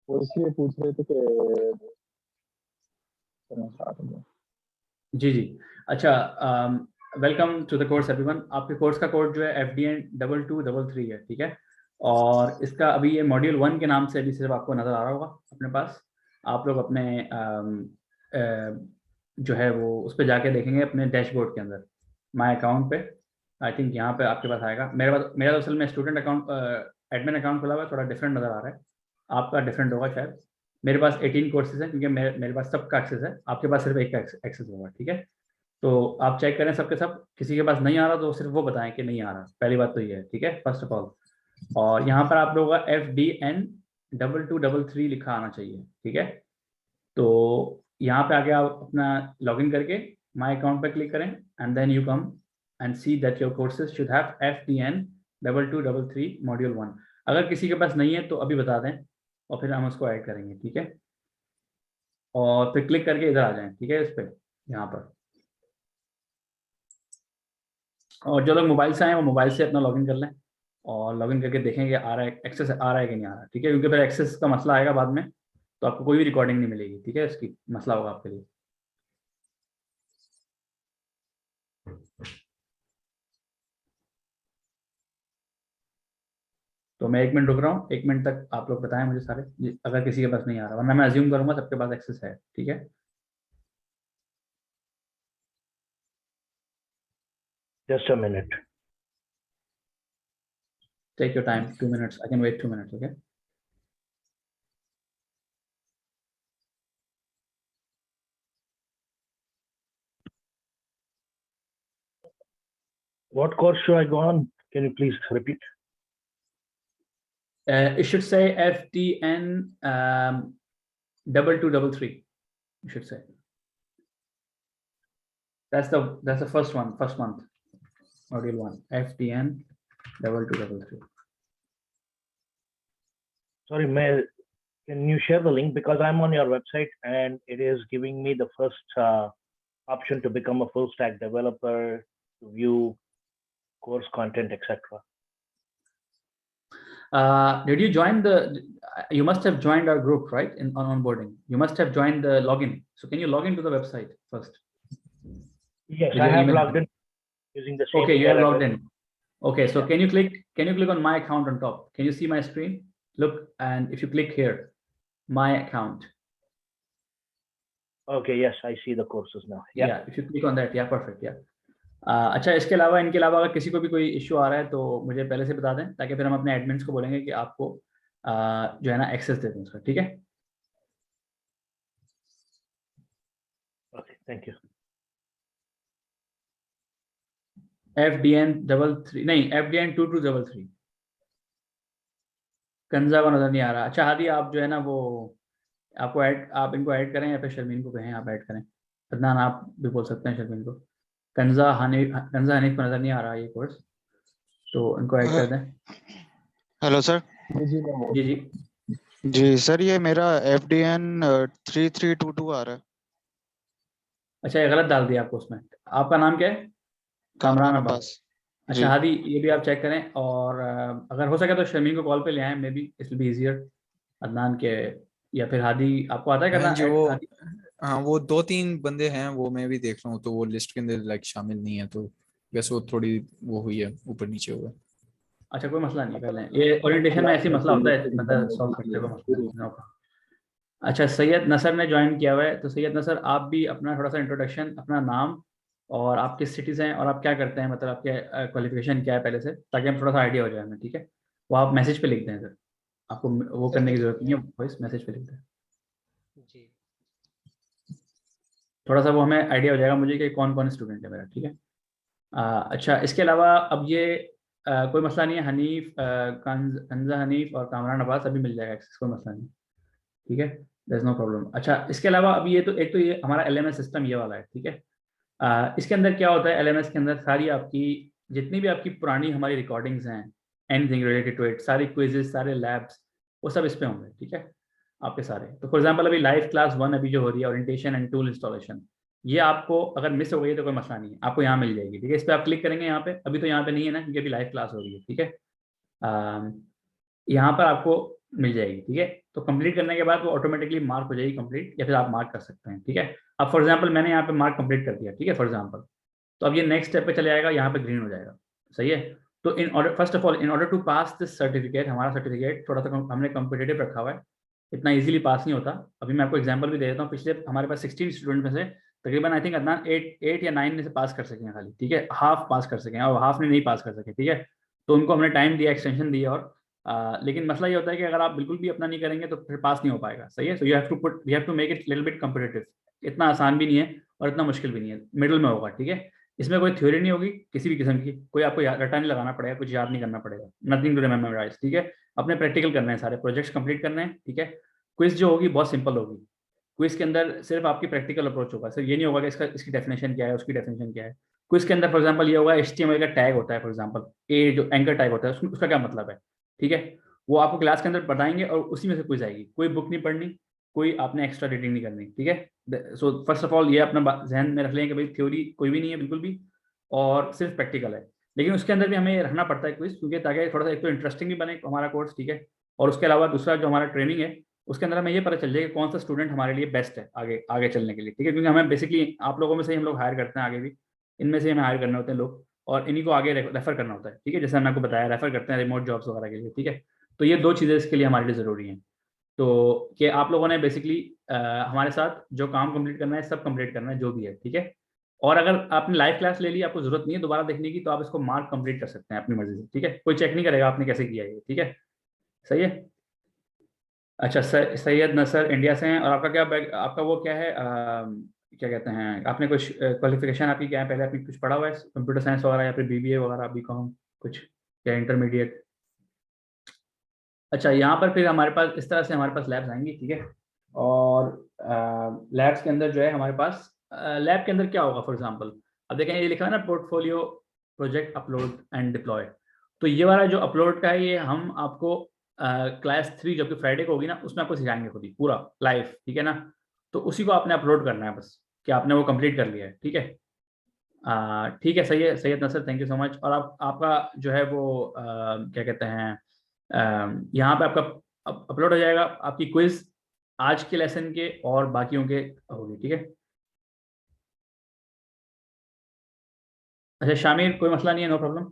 वो इसलिए पूछ रहे थे कि जी जी। अच्छा, welcome to the course everyone. आपके कोर्स का कोड जो है FDN 2233 है, ठीक है। और इसका अभी ये मॉड्यूल 1 के नाम से अभी सिर्फ आपको नज़र आ रहा होगा अपने पास। आप लोग अपने जो है वो उस पर जाके देखेंगे अपने डैशबोर्ड के अंदर, माय अकाउंट पे। आई थिंक यहाँ पे आपके पास आएगा। मेरा तो असल में स्टूडेंट अकाउंट, एडमिन अकाउंट खुला हुआ है, थोड़ा डिफरेंट नज़र आ रहा है, आपका डिफरेंट होगा शायद। मेरे पास 18 कोर्सेज हैं क्योंकि मेरे पास सबका एक्सेस है, आपके पास सिर्फ एक का एक्सेस होगा, ठीक है। तो आप चेक करें सबके सब, किसी के पास नहीं आ रहा तो सिर्फ वो बताएं कि नहीं आ रहा। पहली बात तो ये है, ठीक है, फर्स्ट ऑफ ऑल। और यहाँ पर आप लोगों का FDN 2233 लिखा आना चाहिए, ठीक है। तो यहाँ पे आके आप अपना लॉगिन करके माई अकाउंट पे क्लिक करें and then you come and see that your courses should have FDN 2233 module 1। अगर किसी के पास नहीं है तो अभी बता दें और फिर हम उसको ऐड करेंगे, ठीक है। और फिर क्लिक करके इधर आ जाएं, ठीक है, इस पर यहाँ पर। और जो लोग मोबाइल से आए वो मोबाइल से अपना लॉगिन कर लें और लॉगिन करके देखें कि आ रहा है, एक्सेस आ रहा है कि नहीं आ रहा, ठीक है। क्योंकि फिर एक्सेस का मसला आएगा बाद में, तो आपको कोई भी रिकॉर्डिंग नहीं मिलेगी, ठीक है, इसकी मसला होगा आपके लिए। तो मैं 1 मिनट रुक रहा हूँ, 1 मिनट तक आप लोग बताएं मुझे सारे, अगर किसी के पास नहीं आ रहा, वरना मैं अज्यूम करूंगा सबके पास एक्सेस है, ठीक है। Just a minute. Take your time, 2 minutes, I can wait 2 minutes, okay. What course should I go on? Can you please repeat? It should say FDN 2233. You should say. That's the first one, first month, module 1, FDN 2233. Sorry, can you share the link, because I'm on your website and it is giving me the first option to become a full stack developer, to view course content, etc. Did you join you must have joined our group, right? On onboarding, you must have joined the login. So can you log into the website first? Yes, I have logged in using the same. Okay, you have logged in. Okay, so yeah. Can you click on my account on top? Can you see my screen? Look, and if you click here, my account. Okay, yes, I see the courses now. Yeah, if you click on that, yeah, perfect, yeah. अच्छा, इनके अलावा अगर किसी को भी कोई issue आ रहा है तो मुझे पहले से बता दें, ताकि फिर हम अपने एडमिन्स को बोलेंगे कि आपको जो है ना एक्सेस दे दें उसका, ठीक है। Okay, thank you. FDN 33 नहीं, FDN 2233 कंजा को नजर नहीं आ रहा। अच्छा हादी, आप जो है ना वो आप इनको ऐड करें या फिर शर्मीन को कहें आप ऐड करें। अदनान आप भी बोल सकते हैं शर्मीन को। कंजा हनीफ को नजर नहीं आ रहा ये कोर्स, तो इनको ऐड कर दें। Hello sir. जी जी जी सर, ये मेरा FDN 3322 आ रहा है। अच्छा, ये गलत डाल दिया आपको उसमें। आपका नाम क्या है? कामरान अब्बास। अच्छा हादी, ये भी आप चेक करें, और अगर हो सके तो शर्मीन को कॉल पे ले आए, may be it will be easier Adnan के, या फिर हादी आपको आता है करना? हाँ, वो 2-3 बंदे हैं, वो मैं भी देख रहा हूँ, तो वो लिस्ट के अंदर लाइक शामिल नहीं है, तो वैसे वो थोड़ी वो हुई है, ऊपर नीचे हुआ। अच्छा, कोई मसला नहीं, पहले ये ओरिएंटेशन में ऐसी मसला होता है, मतलब सॉल्व करते हुए मसला। अच्छा, सैयद नसर ने ज्वाइन किया हुआ है, तो सैयद नसर आप भी अपना थोड़ा सा इंट्रोडक्शन, अपना नाम और आप किस सिटी से हैं और आप क्या करते हैं, मतलब आपके क्वालिफिकेशन क्या है पहले से, ताकि हम थोड़ा सा आइडिया हो जाए हमें, ठीक है। वो आप मैसेज पे लिख दें सर, आपको वो करने की जरूरत नहीं है, वॉइस मैसेज पे लिख दें जी। थोड़ा सा वो हमें आइडिया हो जाएगा मुझे कि कौन कौन स्टूडेंट है मेरा, ठीक है। अच्छा, इसके अलावा अब ये कोई मसला नहीं है, हनीफ कंजा हनीफ और कामरान अब्बास अभी मिल जाएगा एक्सेस, कोई मसला नहीं, ठीक है, देयर इज नो प्रॉब्लम। अच्छा, इसके अलावा अब ये तो एक तो ये हमारा LMS सिस्टम ये वाला है, ठीक है। इसके अंदर क्या होता है, LMS के अंदर सारी आपकी जितनी भी आपकी पुरानी हमारी रिकॉर्डिंग्स हैं, एनीथिंग रिलेटेड टू इट, सारी क्विजेस, सारे लैब्स, वो सब इस पे होंगे, ठीक है, आपके सारे। तो फॉर एग्जांपल अभी लाइव क्लास 1 अभी जो हो रही है, ओरिएंटेशन एंड टूल इंस्टॉलेशन, ये आपको अगर मिस हो गई तो कोई मसला नहीं है, आपको यहाँ मिल जाएगी, ठीक है। इस पर आप क्लिक करेंगे यहाँ पे, अभी तो यहाँ पे नहीं है ना क्योंकि अभी लाइव क्लास हो रही है, ठीक है। यहाँ पर आपको मिल जाएगी, ठीक है। तो कंप्लीट करने के बाद वो ऑटोमेटिकली मार्क हो जाएगी कंप्लीट, या फिर आप मार्क कर सकते हैं, ठीक है। अब फॉर एग्जांपल मैंने यहाँ पे मार्क कंप्लीट कर दिया, ठीक है, फॉर एग्जांपल। तो अब ये नेक्स्ट स्टेप पे चले जाएगा, यहाँ पे ग्रीन हो जाएगा, सही है। तो in order, first of all in order to pass this certificate, हमारा सर्टिफिकेट थोड़ा सा हमने कॉम्पिटेटिव रखा हुआ है, इतना इजीली पास नहीं होता। अभी मैं आपको एग्जांपल भी दे देता हूँ। पिछले हमारे पास 16 स्टूडेंट में से तकरीबन आई थिंक अदनान 8 या 9 में से पास कर सके हैं खाली, ठीक है, हाफ पास कर सके हैं, और हाफ ने नहीं पास कर सके, ठीक है। तो उनको हमने टाइम दिया, एक्सटेंशन दिया, और लेकिन मसला ये होता है कि अगर आप बिल्कुल भी अपना नहीं करेंगे तो फिर पास नहीं हो पाएगा, सही है। So we have to make it little bit competitive. इतना आसान भी नहीं है और इतना मुश्किल भी नहीं है, मिडिल में होगा, ठीक है। इसमें कोई थ्योरी नहीं होगी किसी भी किस्म की, कोई आपको रटा नहीं लगाना पड़ेगा, कुछ याद नहीं करना पड़ेगा, नथिंग टू रिमेमोराइज, ठीक है। अपने प्रैक्टिकल करने हैं, सारे प्रोजेक्ट्स कंप्लीट करने हैं, ठीक है। क्विज जो होगी बहुत सिंपल होगी। क्विज के अंदर सिर्फ आपकी प्रैक्टिकल अप्रोच होगा, सिर्फ ये नहीं होगा कि इसकी डेफिनेशन क्या है, उसकी डेफिनेशन क्या है। क्विज के अंदर फॉर एग्जांपल ये होगा, HTML का टैग होता है, फॉर एग्जांपल ए जो एंकर टैग होता है, उसका क्या मतलब है, ठीक है। वो आपको क्लास के अंदर बताएंगे और उसी में से क्विज आएगी। कोई बुक नहीं पढ़नी, कोई आपने एक्स्ट्रा रीडिंग नहीं करनी, ठीक है। सो फर्स्ट ऑफ ऑल ये अपना जहन में रख लें कि भाई थ्योरी कोई भी नहीं है बिल्कुल भी, और सिर्फ प्रैक्टिकल है। लेकिन उसके अंदर भी हमें रखना पड़ता है क्विज, क्योंकि ताकि थोड़ा सा एक तो इंटरेस्टिंग भी बने हमारा कोर्स, ठीक है। और उसके अलावा दूसरा जो हमारा ट्रेनिंग है, उसके अंदर हमें ये पता चल जाए कि कौन सा स्टूडेंट हमारे लिए बेस्ट है आगे आगे चलने के लिए, ठीक है। क्योंकि हमें बेसिकली आप लोगों में से ही हम लोग हायर करते हैं, आगे भी इनमें से हमें हायर करने होते हैं लोग, और इन्हीं को आगे रेफर करना होता है, ठीक है। जैसे मैंने आपको बताया, रेफर करते हैं रिमोट जॉब्स वगैरह के लिए, ठीक है। तो ये 2 चीज़ें इसके लिए हमारे लिए ज़रूरी हैं। तो कि आप लोगों ने बेसिकली हमारे साथ जो काम कंप्लीट करना है, सब कंप्लीट करना है जो भी है, ठीक है। और अगर आपने लाइव क्लास ले ली, आपको जरूरत नहीं है दोबारा देखने की, तो आप इसको मार्क कंप्लीट कर सकते हैं अपनी मर्जी से, ठीक है। कोई चेक नहीं करेगा आपने कैसे किया है, ठीक है, सही है। अच्छा, सैयद नसर इंडिया से हैं, और आपका आपका वो क्या है, क्या कहते हैं, आपने कुछ क्वालिफिकेशन आपकी क्या है, पहले आपने कुछ पढ़ा हुआ है कंप्यूटर साइंस वगैरह, या फिर BBA वगैरह, BCom कुछ, या इंटरमीडिएट? अच्छा, यहाँ पर फिर हमारे पास इस तरह से हमारे पास लैब्स आएंगी, ठीक है। और लैब्स के अंदर जो है हमारे पास, लैब के अंदर क्या होगा, फॉर एग्जांपल अब देखें ये लिखा है ना, portfolio project upload and deploy. तो ये वाला जो अपलोड का है, ये हम आपको क्लास 3 जो कि फ्राइडे को होगी ना, उसमें आपको सिखाएंगे खुद ही पूरा लाइव, ठीक है ना। तो उसी को आपने अपलोड करना है बस, कि आपने वो कंप्लीट कर लिया है, ठीक है। ठीक है, सही है सैयद नसर, थैंक यू सो मच। और आपका जो है वो क्या कहते हैं, यहाँ पे आपका अपलोड हो जाएगा, आपकी क्विज आज के लेसन के और बाकियों के होगी, ठीक है। अच्छा शामिर, कोई मसला नहीं है, नो प्रॉब्लम।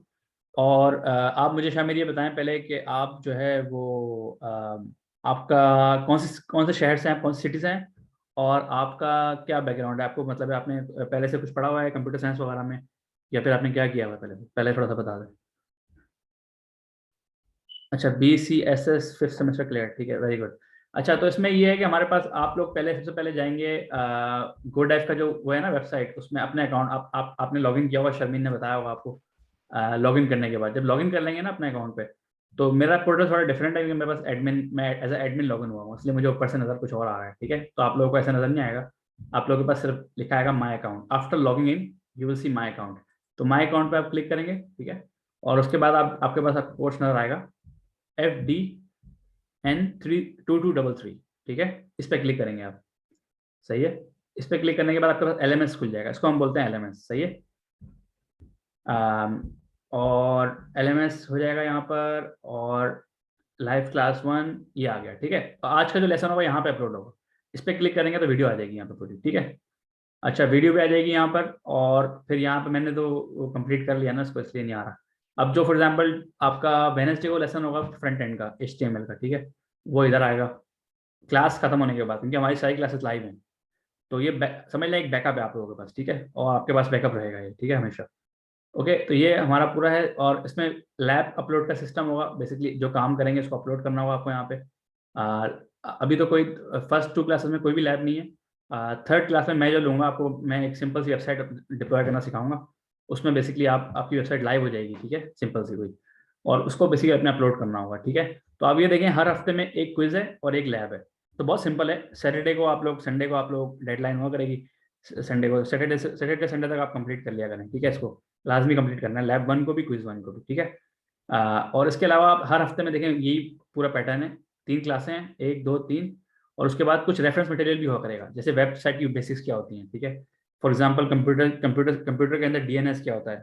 और आप मुझे शामिर ये बताएं पहले कि आप जो है वो आपका कौन से शहर से हैं, कौन सी सिटी से हैं, और आपका क्या बैकग्राउंड है, आपको मतलब है आपने पहले से कुछ पढ़ा हुआ है कंप्यूटर साइंस वगैरह में, या फिर आपने क्या किया हुआ है पहले पहले थोड़ा सा बता दें। अच्छा, BCSS 5th सेमेस्टर क्लियर, ठीक है, वेरी गुड। अच्छा, तो इसमें ये है कि हमारे पास आप लोग सबसे पहले जाएंगे GoDive का जो वो है ना वेबसाइट, उसमें अपने अकाउंट आपने लॉगिन किया होगा, शर्मीन ने बताया होगा आपको। लॉगिन करने के बाद जब लॉगिन कर लेंगे ना अपने अकाउंट पे, तो मेरा पोर्टल थोड़ा डिफरेंट है, क्योंकि मेरे पास एडमिन, मैं एज एडमिन लॉगिन हुआ हूँ, इसलिए मुझे ऊपर से नज़र कुछ और आ रहा है, ठीक है। तो आप लोगों को ऐसा नज़र नहीं आएगा, आप लोगों के पास सिर्फ लिखा आएगा my account. After logging in you will see my account. तो माई अकाउंट पे आप क्लिक करेंगे, ठीक है। और उसके बाद आपके पास आपको कोर्स नजर आएगा FDN32233, ठीक है। इस पर क्लिक करेंगे आप, सही है। इस पर क्लिक करने के बाद आपके पास LMS खुल जाएगा, इसको हम बोलते हैं LMS, सही है। और LMS हो जाएगा यहाँ पर, और लाइव क्लास 1 ये आ गया, ठीक है। तो आज का जो लेसन होगा यहाँ पे अपलोड होगा, इस पर क्लिक करेंगे तो वीडियो आ जाएगी यहाँ पे पूरी, ठीक है। अच्छा, वीडियो भी आ जाएगी यहाँ पर, और फिर यहाँ पे मैंने तो कंप्लीट कर लिया ना इसको, इसलिए नहीं आ रहा। अब जो फॉर एग्जांपल आपका वेडनेसडे को लेसन होगा फ्रंट एंड का HTML का, ठीक है, वो इधर आएगा क्लास खत्म होने के बाद, क्योंकि हमारी सारी क्लासेस लाइव हैं। तो ये समझ लें एक बैकअप है आप लोगों के पास, ठीक है, और आपके पास बैकअप रहेगा ये, ठीक है, हमेशा। ओके, तो ये हमारा पूरा है, और इसमें लैब अपलोड का सिस्टम होगा। बेसिकली जो काम करेंगे उसको अपलोड करना होगा आपको यहाँ पे। अभी तो कोई फर्स्ट 2 क्लासेस में कोई भी लैब नहीं है। 3rd क्लास में मैं जो लूँगा, आपको मैं एक सिंपल सी वेबसाइट डिप्लॉय करना सिखाऊंगा। उसमें बेसिकली आपकी वेबसाइट लाइव हो जाएगी, ठीक है, सिंपल सी कोई, और उसको बेसिकली अपने अपलोड करना होगा, ठीक है। तो आप ये देखें, हर हफ्ते में एक क्विज है और एक लैब है। तो बहुत सिंपल है, संडे को आप लोग डेडलाइन हुआ करेगी, संडे को, सैटरडे संडे तक आप कंप्लीट कर लिया करें, ठीक है। इसको लाजमी कंप्लीट करना है, लैब 1 को भी, क्विज 1 को भी, ठीक है। और इसके अलावा आप हर हफ्ते में देखें, यही पूरा पैटर्न है। 3 क्लासें हैं, 1 2 3, और उसके बाद कुछ रेफरेंस मटेरियल भी हुआ करेगा, जैसे वेबसाइट की बेसिक्स क्या होती हैं, ठीक है। फॉर एग्जांपल कंप्यूटर के अंदर DNS क्या होता है,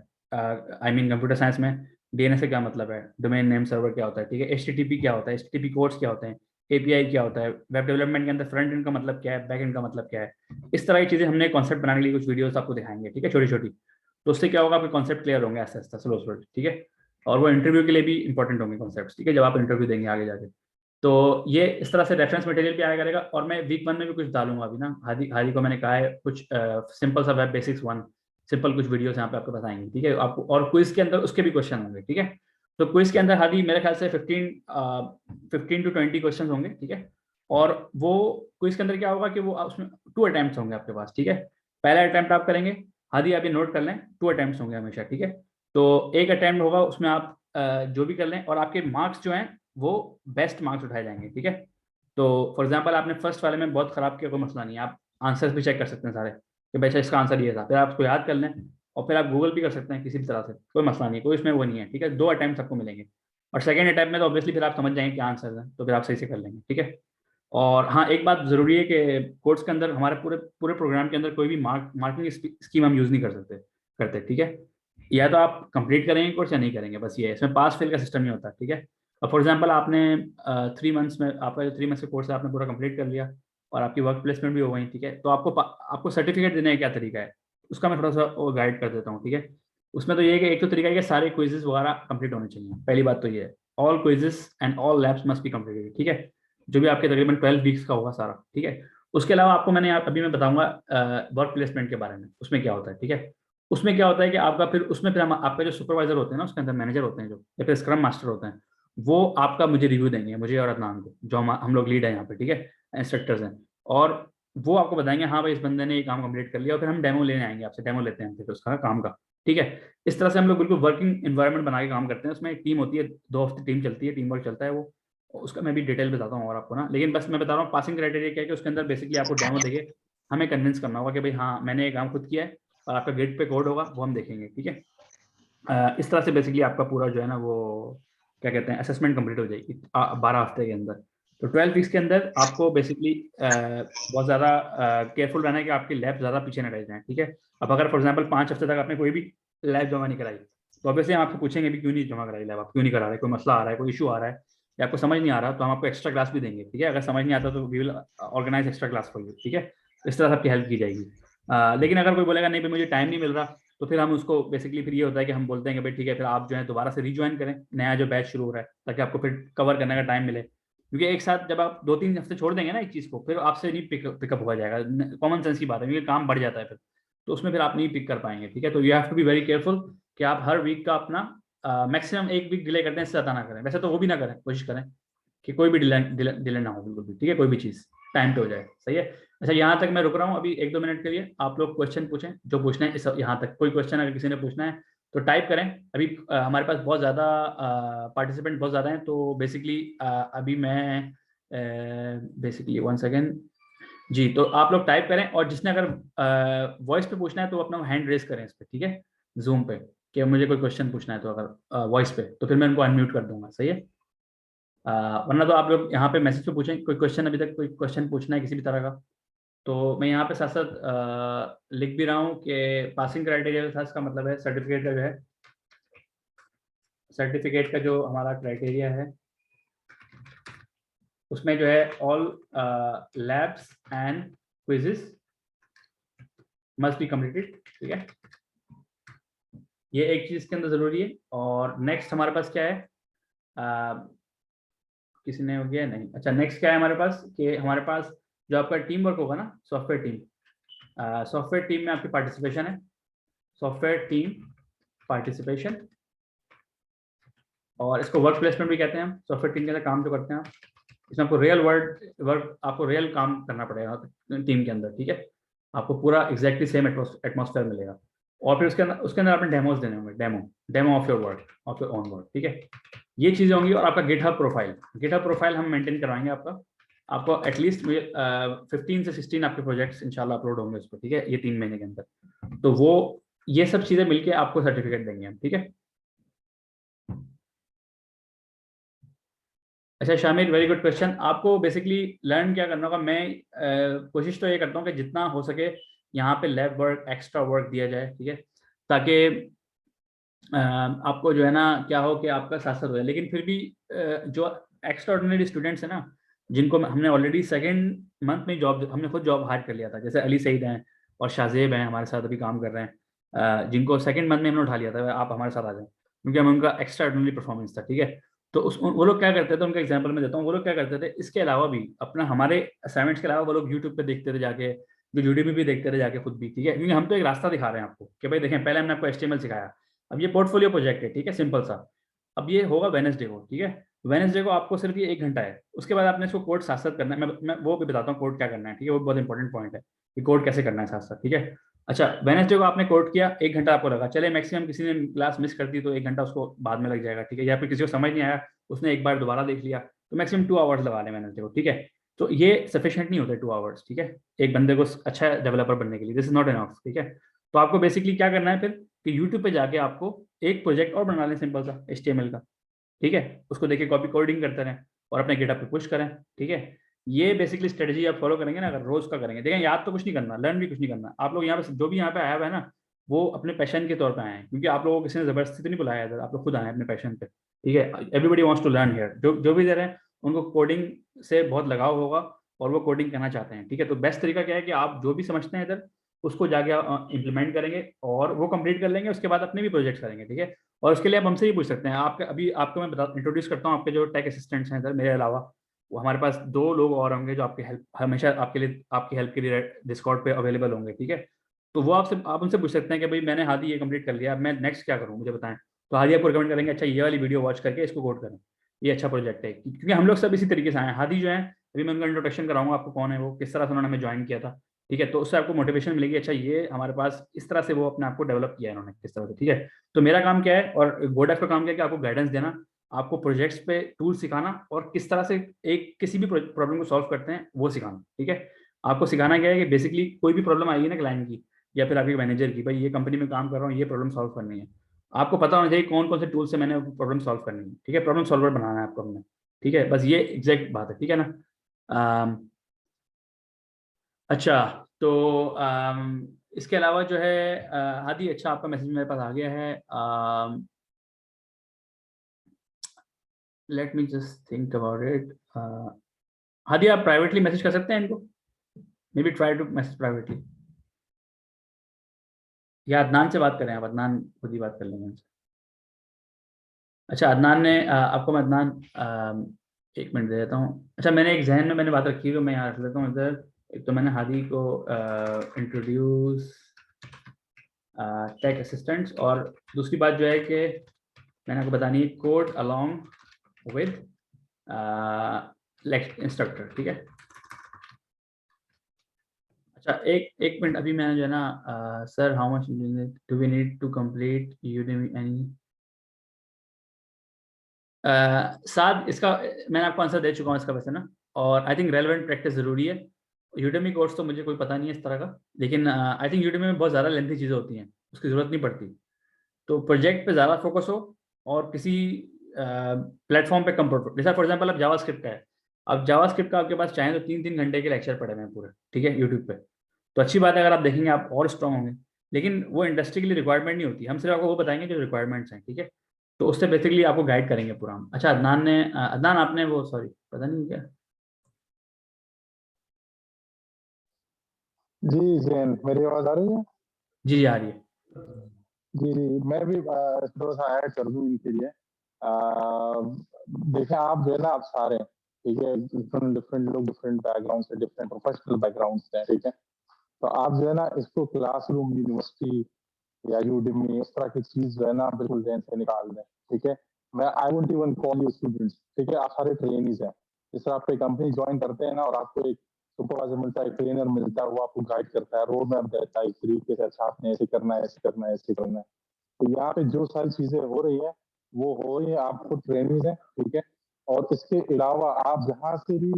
आई मीन कंप्यूटर साइंस में DNS का क्या मतलब है, डोमेन नेम सर्वर क्या होता है, ठीक है, HTTP क्या होता है, HTTP कोड्स क्या होते हैं, API क्या होता है, वेब डेवलपमेंट के अंदर फ्रंट एंड का मतलब क्या है, बैक एंड का मतलब क्या है। इस तरह की चीजें हमने कॉन्सेप्ट बनाने के लिए कुछ वीडियोस आपको दिखाएंगे, ठीक है, छोटी छोटी। तो उससे क्या होगा, आपके कॉन्सेप्ट क्लियर होंगे ऐसा ऐसा स्लो स्लो, ठीक है। और वो इंटरव्यू के लिए भी इंपॉर्टेंट होंगे कॉन्सेप्ट, ठीक है, जब आप इंटरव्यू देंगे आगे जाके। तो ये इस तरह से रेफरेंस मटेरियल भी आया करेगा। और मैं वीक 1 में भी कुछ डालूंगा अभी ना, हादी को मैंने कहा है कुछ सिंपल सा वेब बेसिक्स 1 सिंपल कुछ वीडियोस यहाँ पे आपको बताएंगे, ठीक है आपको। और क्विज के अंदर उसके भी क्वेश्चन होंगे, ठीक है। तो क्विज के अंदर हादी मेरे ख्याल से 15 to 20 क्वेश्चन होंगे, ठीक है। और वो क्विज के अंदर क्या होगा कि वो उसमें 2 अटेम्प्ट होंगे आपके पास, ठीक है। पहला अटेम्प्ट आप करेंगे, हादी आप ये नोट कर लें, 2 अटेम्प्ट होंगे हमेशा, ठीक है। तो एक अटेम्प्ट होगा, उसमें आप जो भी कर लें, और आपके मार्क्स जो हैं वो बेस्ट मार्क्स उठाए जाएंगे, ठीक है। तो फॉर एग्जांपल आपने फर्स्ट वाले में बहुत खराब किया, कोई मसला नहीं है, आप आंसर्स भी चेक कर सकते हैं सारे कि भाई इसका आंसर ये था, फिर आप उसको याद कर लें और फिर आप गूगल भी कर सकते हैं किसी भी तरह से, कोई मसला नहीं, कोई इसमें वो नहीं है, ठीक है। 2 अटैम्प्ट आपको मिलेंगे, और सेकंड अटैम्प्ट में तो ऑब्वियसली फिर आप समझ जाएंगे क्या आंसर है, तो फिर आप सही से कर लेंगे, ठीक है। और हाँ, एक बात जरूरी है कि कोर्स के अंदर हमारे पूरे पूरे प्रोग्राम के अंदर कोई भी मार्किंग स्कीम हम यूज नहीं करते, ठीक है। या तो आप कंप्लीट करेंगे कोर्स या नहीं करेंगे, बस ये है, इसमें पास फेल का सिस्टम नहीं होता, ठीक है। और फॉर एग्जांपल आपने 3 मंथ्स में, आपका जो 3 मंथ्स का कोर्स है आपने पूरा कंप्लीट कर लिया और आपकी वर्क प्लेसमेंट भी हो गई, ठीक है। तो आपको सर्टिफिकेट देने का क्या तरीका है, उसका मैं थोड़ा सा वो गाइड कर देता हूँ, ठीक है। उसमें तो ये है कि एक तो तरीका है कि सारे क्विजेस वगैरह कंप्लीट होने चाहिए, पहली बात तो ये है, all quizzes and all labs must be completed, ठीक है। जो भी आपके तकरीबन 12 वीक्स का होगा सारा, ठीक है। उसके अलावा आपको अभी मैं बताऊंगा वर्क प्लेसमेंट के बारे में, उसमें क्या होता है, ठीक है। उसमें क्या होता है कि आपका फिर उसमें फिर हम आपके जो सुपरवाइजर होते हैं ना, उसके अंदर मैनेजर होते हैं जो, या फिर स्क्रम मास्टर होते हैं, वो आपका मुझे रिव्यू देंगे, मुझे और अदनान को, जो हम लोग लीड है यहाँ पे, ठीक है, इंस्ट्रक्टर्स हैं। और वो आपको बताएंगे हाँ भाई इस बंदे ने ये काम कंप्लीट कर लिया, और फिर हम डेमो लेने आएंगे आपसे, डेमो लेते हैं फिर उसका काम का, ठीक है। इस तरह से हम लोग बिल्कुल वर्किंग इन्वायरमेंट बना के काम करते हैं। उसमें एक टीम होती है, 2 हफ्ते टीम चलती है, टीम वर्क चलता है वो, उसका मैं भी डिटेल बताता हूँ और आपको ना, लेकिन बस मैं बता रहा हूँ पासिंग क्राइटेरिया क्या है कि उसके अंदर बेसिकली आपको डेमो देके हमें कन्विंस करना होगा कि भाई हाँ मैंने ये काम खुद किया है, और आपका गेट पे कोड होगा वो हम देखेंगे, ठीक है। इस तरह से बेसिकली आपका पूरा जो है ना वो क्या कहते हैं असेसमेंट कंप्लीट हो जाएगी 12 हफ्ते के अंदर। तो 12 वीक्स के अंदर आपको बेसिकली बहुत ज़्यादा केयरफुल रहना है कि आपकी लैब ज़्यादा पीछे न रह जाए, ठीक है। अब अगर फॉर एग्जांपल 5 हफ्ते तक आपने कोई भी लैब जमा नहीं कराई, तो ऑब्वियसली हम आपसे पूछेंगे भी क्यों नहीं जमा कराई लैब, आप क्यों नहीं करा रहे, कोई मसला आ रहा है, कोई इशू आ रहा है, या आपको समझ नहीं आ रहा, तो हम आपको एक्स्ट्रा क्लास भी देंगे, ठीक है। अगर समझ नहीं आता तो we will organise extra class for you, ठीक है। इस तरह से आपकी हेल्प की जाएगी। लेकिन अगर कोई बोलेगा नहीं भाई मुझे टाइम नहीं मिल रहा, तो फिर हम उसको बेसिकली फिर ये होता है कि हम बोलते हैं कि भाई ठीक है फिर आप जो है दोबारा से रिज्वाइन करें, नया जो बैच शुरू हो रहा है, ताकि आपको फिर कवर करने का टाइम मिले। क्योंकि एक साथ जब आप 2-3 हफ्ते छोड़ देंगे ना एक चीज़ को, फिर आपसे नहीं पिकअप हुआ जाएगा, कॉमन सेंस की बात है, क्योंकि काम बढ़ जाता है फिर, तो उसमें फिर आप नहीं पिक कर पाएंगे, ठीक है। तो you have to be very careful कि आप हर वीक का अपना मैक्सिमम 1 वीक डिले करते हैं, इससे ज़्यादा ना करें। वैसे तो वो भी ना करें, कोशिश करें कि कोई भी डिले ना हो बिल्कुल भी, ठीक है, कोई भी चीज़ टाइम पे हो जाए, सही है। अच्छा यहाँ तक मैं रुक रहा हूँ अभी 1-2 मिनट के लिए, आप लोग क्वेश्चन पूछें जो पूछना है। इस यहाँ तक कोई क्वेश्चन अगर किसी ने पूछना है तो टाइप करें। अभी हमारे पास बहुत ज़्यादा पार्टिसिपेंट बहुत ज़्यादा हैं, तो बेसिकली अभी मैं बेसिकली 1 सेकेंड जी, तो आप लोग टाइप करें, और जिसने अगर वॉइस पे पूछना है तो अपना हैंड रेस करें इस पर, ठीक है, जूम पे, कि मुझे कोई क्वेश्चन पूछना है तो अगर वॉइस पे, तो फिर मैं उनको अनम्यूट कर दूंगा, सही है। वरना तो आप लोग यहाँ पे मैसेज पे पूछें कोई क्वेश्चन, अभी तक कोई क्वेश्चन पूछना है किसी भी तरह का, तो मैं यहाँ पे साथ साथ लिख भी रहा हूँ कि पासिंग क्राइटेरिया के साथ इसका मतलब है सर्टिफिकेट का जो है, सर्टिफिकेट का जो हमारा क्राइटेरिया है उसमें जो है all labs and quizzes must be completed, ठीक है। ये एक चीज के अंदर जरूरी है। और नेक्स्ट हमारे पास क्या है, किसी ने हो गया नहीं, अच्छा नेक्स्ट क्या है हमारे पास कि हमारे पास जो आपका टीम वर्क होगा ना, सॉफ्टवेयर टीम में आपकी पार्टिसिपेशन है, सॉफ्टवेयर टीम पार्टिसिपेशन, और इसको वर्क प्लेसमेंट भी कहते हैं हम। सॉफ्टवेयर टीम के अंदर काम जो करते हैं आप, इसमें आपको आपको रियल काम करना पड़ेगा टीम के अंदर, ठीक है। आपको पूरा एग्जैक्टली सेम एटमॉस्फेयर मिलेगा, और फिर उसके अंदर आपने डेमोज देने होंगे, demo of your work, of your own work, ठीक है। ये चीज़ें होंगी। और आपका गिटहब प्रोफाइल हम मेंटेन करवाएंगे आपको एटलीस्ट 15 से 16 आपके प्रोजेक्ट्स इंशाल्लाह अपलोड होंगे उस पर, ठीक है, ये 3 महीने के अंदर। तो वो ये सब चीज़ें मिलके आपको सर्टिफिकेट देंगे हम, ठीक है। अच्छा शामिर, वेरी गुड क्वेश्चन। आपको बेसिकली लर्न क्या करना होगा, मैं कोशिश तो ये करता हूँ कि जितना हो सके यहाँ पे लैब वर्क, एक्स्ट्रा वर्क दिया जाए, ठीक है, ताकि आपको जो है ना क्या हो कि आपका साथ साथ हो जाए, लेकिन फिर भी जो एक्स्ट्रा ऑर्डिनरी स्टूडेंट्स हैं ना, जिनको हमने ऑलरेडी सेकंड मंथ में जॉब, हमने खुद जॉब हायर कर लिया था, जैसे अली सईद हैं और शाहजेब हैं हमारे साथ अभी काम कर रहे हैं, जिनको सेकंड मंथ में हमने उठा लिया था, आप हमारे साथ आ जाएं, क्योंकि हमें उनका एक्स्ट्रा ऑर्डिनरी परफॉर्मेंस था, ठीक है। तो वो लोग क्या करते थे, उनका एग्जाम्पल मैं देता हूँ, वो लोग क्या करते थे इसके अलावा भी अपना, हमारे असाइनमेंट्स के अलावा वो लोग यूट्यूब पे देखते थे जाके, जो यूट्यूब में भी देखते थे जाके खुद भी, ठीक है, क्योंकि हम तो एक रास्ता दिखा रहे हैं आपको कि भाई देखें, पहले हमने आपको HTML सिखाया, अब ये पोर्टफोलियो प्रोजेक्ट है, ठीक है, सिंपल सा। अब ये होगा वेडनेसडे को, ठीक है, वेडनेसडे को आपको सिर्फ ये 1 घंटा है, उसके बाद आपने इसको कोड साथ साथ करना है, मैं वो भी बताता हूँ कोड क्या करना है, ठीक है, वो बहुत इंपॉर्टेंट पॉइंट है कि कोड कैसे करना है साथ साथ, ठीक है। अच्छा, वेडनेसडे को आपने कोड किया, 1 घंटा आपको लगा, चले मैक्सिमम किसी ने क्लास मिस कर दी तो 1 घंटा उसको बाद में लग जाएगा, ठीक है, या फिर किसी को समझ नहीं आया, उसने एक बार दोबारा देख लिया, तो मैक्सिमम 2 आवर्स लगा लें वेडनेसडे को, ठीक है। तो ये सफिशिएंट नहीं होता 2 आवर्स, ठीक है, एक बंदे को अच्छा डेवलपर बनने के लिए, दिस इज नॉट एनफ, ठीक है। तो आपको बेसिकली क्या करना है फिर कि यूट्यूब पे जाके आपको एक प्रोजेक्ट और बना लें सिंपल सा HTML का, ठीक है, उसको देखिए कॉपी कोडिंग करते रहें और अपने गिटहब पे पुश करें, ठीक है। ये बेसिकली स्ट्रेटजी आप फॉलो करेंगे ना, अगर रोज का करेंगे, देखें याद तो कुछ नहीं करना, लर्न भी कुछ नहीं करना, आप लोग यहाँ पे जो भी यहाँ पे आया हुआ है ना, वो अपने पैशन के तौर पे आए हैं, क्योंकि आप लोगों को किसी ने जबरदस्ती तो नहीं बुलाया इधर, आप लोग खुद आए हैं अपने पैशन पे, ठीक है। Everybody wants to learn here, जो भी इधर है उनको कोडिंग से बहुत लगाव होगा और वो कोडिंग करना चाहते हैं, ठीक है। तो बेस्ट तरीका क्या है कि आप जो भी समझते हैं इधर उसको जाके इम्प्लीमेंट करेंगे और वो कंप्लीट कर लेंगे, उसके बाद अपने भी प्रोजेक्ट्स करेंगे, ठीक है। और उसके लिए आप हमसे ही पूछ सकते हैं, आपके अभी आपको मैं इंट्रोड्यूस करता हूँ, आपके जो टेक असिस्टेंट्स हैं इधर मेरे अलावा, वो हमारे पास 2 लोग और होंगे जो आपकी हेल्प हमेशा आपके लिए, आपकी हेल्प के लिए डिस्कॉर्ड पे अवेलेबल होंगे, ठीक है। तो वो आपसे, आप उनसे पूछ सकते हैं कि भाई मैंने हादी ये कंप्लीट कर लिया, अब मैं नेक्स्ट क्या करूँ मुझे बताएं, तो हादी आपको रिकमेंड करेंगे, अच्छा ये वाली वीडियो वॉच करके इसको कोड करें, ये अच्छा प्रोजेक्ट है, क्योंकि हम लोग सब इसी तरीके से आए हैं। हादी जो है, अभी मैं उनका इंट्रोडक्शन कराऊंगा आपको, कौन है वो, किस तरह से उन्होंने हमें ज्वाइन किया था, ठीक है। तो उससे आपको मोटिवेशन मिलेगी, अच्छा ये हमारे पास इस तरह से वो अपने आप को डेवलप किया है इन्होंने किस तरह से, ठीक है। तो मेरा काम क्या है और गोडेफ का काम क्या है कि आपको गाइडेंस देना, आपको प्रोजेक्ट्स पे टूल सिखाना और किस तरह से एक किसी भी प्रॉब्लम को सॉल्व करते हैं वो सिखाना, ठीक है। आपको सिखाना क्या है कि बेसिकली कोई भी प्रॉब्लम आएगी ना क्लाइंट की या फिर आपके मैनेजर की, भाई ये कंपनी में काम कर रहा हूँ, ये प्रॉब्लम सॉल्व करनी है, आपको पता होना चाहिए कौन कौन से टूल से मैंने प्रॉब्लम सॉल्व करनी है, ठीक है, प्रॉब्लम सॉल्वर बनाना है आपको हमने, ठीक है, बस ये एग्जैक्ट बात है, ठीक है ना। अच्छा, तो इसके अलावा जो है हादी, अच्छा आपका मैसेज मेरे पास आ गया है, let me just think about it. Hadi आप प्राइवेटली मैसेज कर सकते हैं इनको, may be try to message privately, या अदनान से बात करें आप, अदनान खुद ही बात कर लेंगे उनसे। अच्छा, अदनान ने आपको मैं अदनान 1 मिनट दे देता हूँ। अच्छा, मैंने एक जहन में मैंने बात रखी है तो मैं यहाँ रख लेता हूँ इधर। एक तो मैंने हादी को इंट्रोड्यूस टेक असिस्टेंट्स, और दूसरी बात जो है कि मैंने आपको बतानी है कोड अलोंग विद इंस्ट्रक्टर, ठीक है। अच्छा, एक मिनट, अभी मैंने जो है ना sir how much do we need to complete Udemy any, साथ इसका मैंने आपको आंसर दे चुका हूँ इसका वैसे ना, और आई थिंक रेलेवेंट प्रैक्टिस ज़रूरी है। यूडेमी कोर्स तो मुझे कोई पता नहीं है इस तरह का, लेकिन आई थिंक यूडेमी में बहुत ज़्यादा लेंथी चीज़ें होती हैं, उसकी ज़रूरत नहीं पड़ती, तो प्रोजेक्ट पे ज़्यादा फोकस हो और किसी प्लेटफॉर्म पे कम फोकस। जैसा फॉर एग्जांपल अब जावास्क्रिप्ट का है, अब जावास्क्रिप्ट का आपके पास चाहे तो 3-3 घंटे के लेक्चर पड़े हुए हैं पूरे, ठीक है, यूट्यूब पे, तो अच्छी बात है, अगर आप देखेंगे आप और स्ट्रॉन्ग होंगे, लेकिन वो इंडस्ट्री के लिए रिक्वायरमेंट नहीं होती, हम सिर्फ आपको वो बताएंगे जो रिक्वायरमेंट्स हैं, ठीक है। तो उससे बेसिकली आपको गाइड करेंगे पूरा हम। अच्छा, अदनान ने अदनान आपने वो सॉरी पता नहीं क्या, जी जैन, मेरी आवाज आ रही है? जी जी आ रही है। जी जी, मैं भी थोड़ा सा ऐड कर दूं इनके लिए। देखें, आप जो है ना, आप सारे, ठीक है, डिफरेंट डिफरेंट लोग, डिफरेंट बैकग्राउंड से, डिफरेंट प्रोफेशनल बैकग्राउंड से हैं, ठीक है। तो आप जो है ना इसको क्लासरूम, यूनिवर्सिटी या यूडेमी, इस तरह की चीज जो है ना बिल्कुल जहन से निकाल दें, ठीक है। मैं I won't even call you students, ठीक है, आप सारे ट्रेनीज हैं। जिस तरह आप एक कंपनी ज्वाइन करते हैं ना और आपको एक सुपरवाइजर मिलता है, ट्रेनर मिलता है, वो आपको गाइड करता है, रोड मैप देता है एक तरीके से, अच्छा आपने ऐसे करना है, ऐसे करना है, ऐसे करना है। तो यहाँ पे जो सारी चीजें हो रही है वो हो रही है, आपको ट्रेनिंग है, ठीक है। और इसके अलावा आप जहाँ से भी,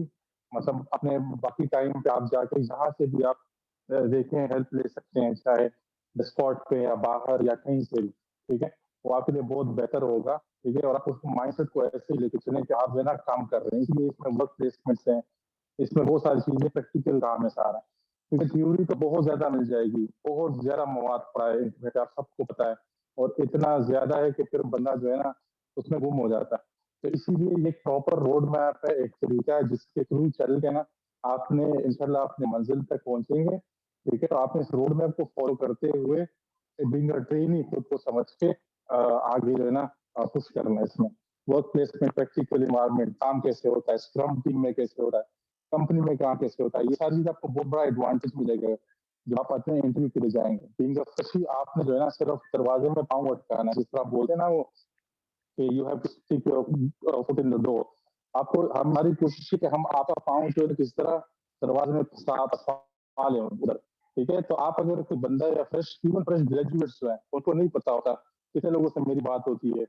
मतलब अपने बाकी टाइम पे आप जाके जहाँ से भी आप देखें, हेल्प ले सकते हैं, चाहे डिस्कॉर्ड पे या बाहर या कहीं से भी, ठीक है। वो आपके लिए बहुत बेहतर होगा, ठीक है। और आप उसको माइंडसेट को ऐसे ही लेके चलें कि आप जो है ना काम कर रहे हैं, इसलिए इसमें वर्क प्लेसमेंट्स हैं, इसमें बहुत सारी चीजें, प्रैक्टिकल काम है सारा, क्योंकि थ्योरी तो बहुत ज्यादा मिल जाएगी, बहुत ज्यादा मवाद पड़ा है इंटरनेट, आप सबको पता है। और इतना ज्यादा है कि फिर बंदा जो है ना उसमें गुम हो जाता है। तो इसीलिए ये प्रॉपर रोड मैप है, एक तरीका है जिसके थ्रू चल के ना आपने इंशाल्लाह अपने मंजिल तक पहुंचेंगे। ठीक है, तो आपने इस रोड मैप को फॉलो करते हुए बीइंग अ ट्रेनी खुद को समझ के आगे जो है ना पुश करना है। इसमें वर्क प्लेस में प्रैक्टिकल इन्वायरमेंट, काम कैसे होता है, स्क्रम टीम में कैसे होता है, कंपनी में काम कैसे होता है, ये सारी चीज आपको बहुत बड़ा एडवांटेज मिलेगा जब आप अपने इंटरव्यू के लिए जाएंगे। बीइंग अ फ्रेशी आपने जो है ना सिर्फ दरवाजे में पाँव अटकाना, जिस तरह बोलते हैं ना वो कि you have to stick your foot in the door. आपको, हमारी कोशिश है कि हम आपका पाँव जो है किस तरह दरवाजे में फंसा लें उधर। ठीक है, तो आप अगर कोई बंदा या फ्रेश, इवन फ्रेश ग्रेजुएट्स जो है उनको नहीं पता होता, कितने लोगों से मेरी बात होती है,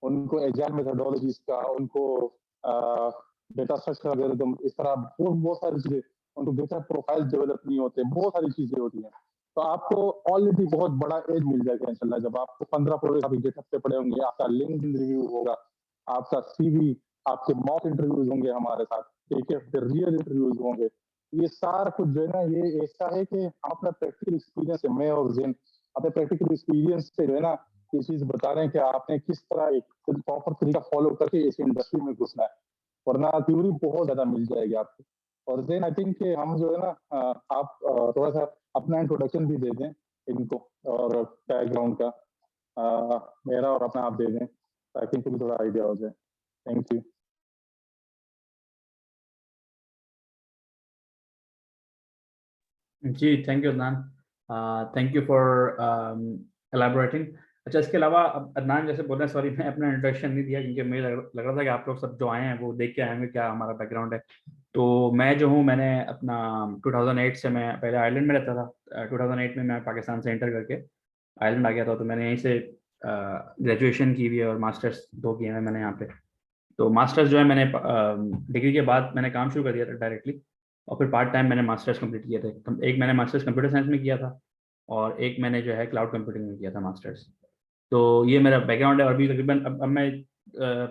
उनको एजाइल मेथोडोलॉजीज का, उनको डेटा स्ट्रक्चर एल्गोरिथम, इस तरह बहुत सारी चीजें, उनको डेटा प्रोफाइल डेवलप नहीं होते, बहुत सारी चीजें होती हैं। तो आपको ऑलरेडी बहुत बड़ा एज मिल जाएगा इंशाल्लाह जब आपको 15 प्रोजेक्ट आप डेट हफ्ते पड़े होंगे, आपका लिंक्डइन रिव्यू होगा, आपका सीवी, आपके मॉक इंटरव्यूज होंगे हमारे साथ। ठीक है, फिर रियल इंटरव्यूज होंगे। ये सारा कुछ जो है ना ये ऐसा है कि अपना प्रैक्टिकल एक्सपीरियंस है, मैं और जिन अपने प्रैक्टिकल एक्सपीरियंस से जो है ना ये चीज बता रहे हैं कि आपने किस तरह एक प्रॉपर तरीका फॉलो करके इस इंडस्ट्री में घुसना है, वरना थ्योरी बहुत ज्यादा मिल जाएगी आपको। और देन आई थिंक कि हम जो है ना आप थोड़ा सा अपना इंट्रोडक्शन भी दे दें इनको और बैकग्राउंड का मेरा और अपना आप दे दें ताकि इनको भी थोड़ा आइडिया हो जाए। Thank you. जी, thank you Adnan, thank you for elaborating. अच्छा, इसके अलावा अब अदनान जैसे बोल रहे हैं, सॉरी मैं अपना इंट्रोडक्शन नहीं दिया क्योंकि मुझे लग रहा था कि आप लोग सब जो आए हैं वो देख के आएंगे क्या हमारा बैकग्राउंड है। तो मैं जो हूँ, मैंने अपना 2008 से, मैं पहले आयरलैंड में रहता था। 2008 में मैं पाकिस्तान से इंटर करके आयरलैंड आ गया था। तो मैंने यहीं से ग्रेजुएशन की हुई है और मास्टर्स 2 किए हैं मैंने यहाँ पे। तो मास्टर्स जो है मैंने डिग्री के बाद मैंने काम शुरू कर दिया था डायरेक्टली, और फिर पार्ट टाइम मैंने मास्टर्स कंप्लीट किए थे। एक मैंने मास्टर्स कंप्यूटर साइंस में किया था और एक मैंने जो है क्लाउड कंप्यूटिंग में किया था मास्टर्स। तो ये मेरा बैकग्राउंड है। और अभी तकरीबन अब मैं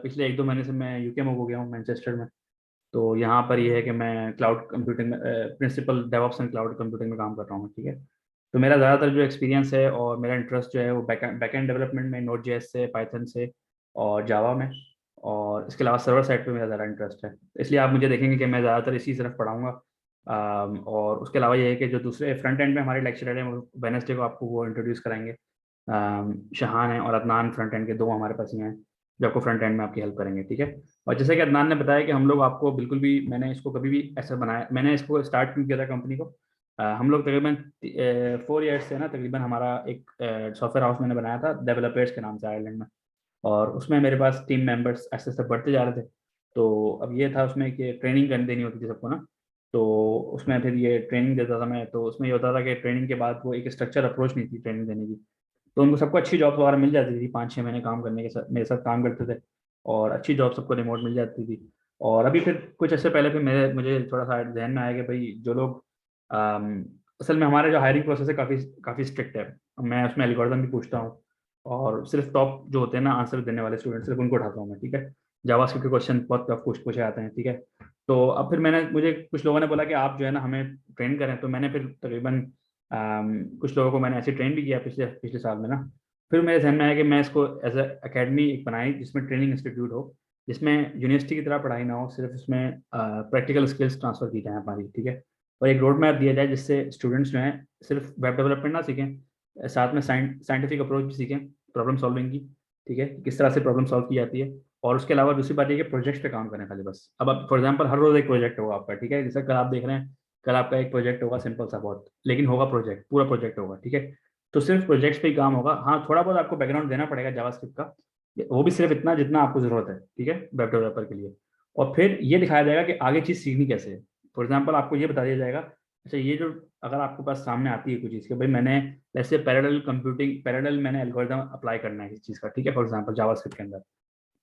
पिछले 1-2 महीने से मैं यूके में हो गया हूँ, मैनचेस्टर में। तो यहाँ पर ये है कि मैं क्लाउड कंप्यूटिंग में principal DevOps and cloud computing में काम कर रहा हूँ। ठीक है, तो मेरा ज़्यादातर जो एक्सपीरियंस है और मेरा इंटरेस्ट जो है वो बैकएंड डेवलपमेंट में, नोड.जेएस से, पाइथन से और जावा में, और इसके अलावा सर्वर साइड पे मेरा ज़्यादा इंटरेस्ट है। इसलिए आप मुझे देखेंगे कि मैं ज़्यादातर इसी तरफ पढ़ाऊँगा। और उसके अलावा ये है कि जो दूसरे फ्रंट एंड में हमारे लेक्चरर हैं वो वेडनेसडे को आपको वो इंट्रोड्यूस कराएंगे। शहान है और अदनान फ्रंट एंड के 2 हमारे पास ही हैं जो आपको फ्रंट एंड में आपकी हेल्प करेंगे। ठीक है, और जैसे कि अदनान ने बताया कि हम लोग आपको बिल्कुल भी, मैंने इसको कभी भी ऐसा बनाया, मैंने इसको स्टार्ट किया था कंपनी को, हम लोग तकरीबन 4 ईयर्स से ना, तकरीबन हमारा एक सॉफ्टवेयर हाउस मैंने बनाया था डेवलपर्स के नाम से आयरलैंड में। और उसमें मेरे पास टीम मेंबर्स ऐसे ऐसे बढ़ते जा रहे थे। तो अब ये था उसमें कि ट्रेनिंग करनी देनी होती थी सबको ना। तो उसमें फिर ये ट्रेनिंग देता था मैं। तो उसमें ये होता था कि ट्रेनिंग के बाद वो एक स्ट्रक्चर अप्रोच नहीं थी ट्रेनिंग देने की। तो उनको सबको अच्छी जॉब वगैरह मिल जाती थी, 5-6 महीने काम करने के साथ मेरे साथ काम करते थे, और अच्छी जॉब सबको रिमोट मिल जाती थी। और अभी फिर कुछ ऐसे पहले फिर मुझे थोड़ा सा जहन में आया कि भाई जो लोग असल में हमारे जो हायरिंग प्रोसेस है काफ़ी काफ़ी स्ट्रिक्ट है। मैं उसमें एल्गोरिथम भी पूछता हूँ, और सिर्फ टॉप जो होते हैं ना आंसर देने वाले स्टूडेंट, सिर्फ उनको उठाता हूँ मैं। ठीक है, जावास्क्रिप्ट के क्वेश्चन बहुत टफ पूछे जाते हैं। ठीक है, तो अब फिर मुझे कुछ लोगों ने बोला कि आप जो है ना हमें ट्रेन करें। तो मैंने फिर तकरीबन कुछ लोगों को मैंने ऐसे ट्रेन भी किया पिछले पिछले साल में ना। फिर मेरे ध्यान में आया कि मैं इसको एज ए अकेडमी एक बनाई जिसमें ट्रेनिंग इंस्टीट्यूट हो, जिसमें यूनिवर्सिटी की तरह पढ़ाई ना हो, सिर्फ उसमें प्रैक्टिकल स्किल्स ट्रांसफर की जाए हमारी। ठीक है, और एक रोड मैप दिया जाए जिससे स्टूडेंट्स जो हैं सिर्फ वेब डेवलपमेंट ना सीखें, साथ में साइंटिफिक अप्रोच भी सीखें प्रॉब्लम सॉल्विंग की। ठीक है, किस तरह से प्रॉब्लम सॉल्व की जाती है। और उसके अलावा दूसरी बात ये कि प्रोजेक्ट्स पे काम करें खाली बस। अब आप फॉर एग्जांपल हर रोज एक प्रोजेक्ट होगा आपका। ठीक है, जैसे कल आप देख रहे हैं, कल आपका एक प्रोजेक्ट होगा सिंपल सा बहुत, लेकिन होगा प्रोजेक्ट, पूरा प्रोजेक्ट होगा। ठीक है, तो सिर्फ प्रोजेक्ट्स पे ही काम होगा। हाँ, थोड़ा बहुत आपको बैकग्राउंड देना पड़ेगा जावास्क्रिप्ट का, वो भी सिर्फ इतना जितना आपको जरूरत है। ठीक है, वेब डेवलपर के लिए। और फिर ये दिखाया जाएगा कि आगे चीज़ सीखनी कैसे है। फॉर एग्जाम्पल आपको ये बता दिया जाएगा, अच्छा ये जो अगर आपके पास सामने आती है कोई चीज़ कि भाई मैंने जैसे पैरेलल मैंने एल्गोरिथम अप्लाई करना है इस चीज़ का। ठीक है, फॉर एग्जाम्पल जावास्क्रिप्ट के अंदर,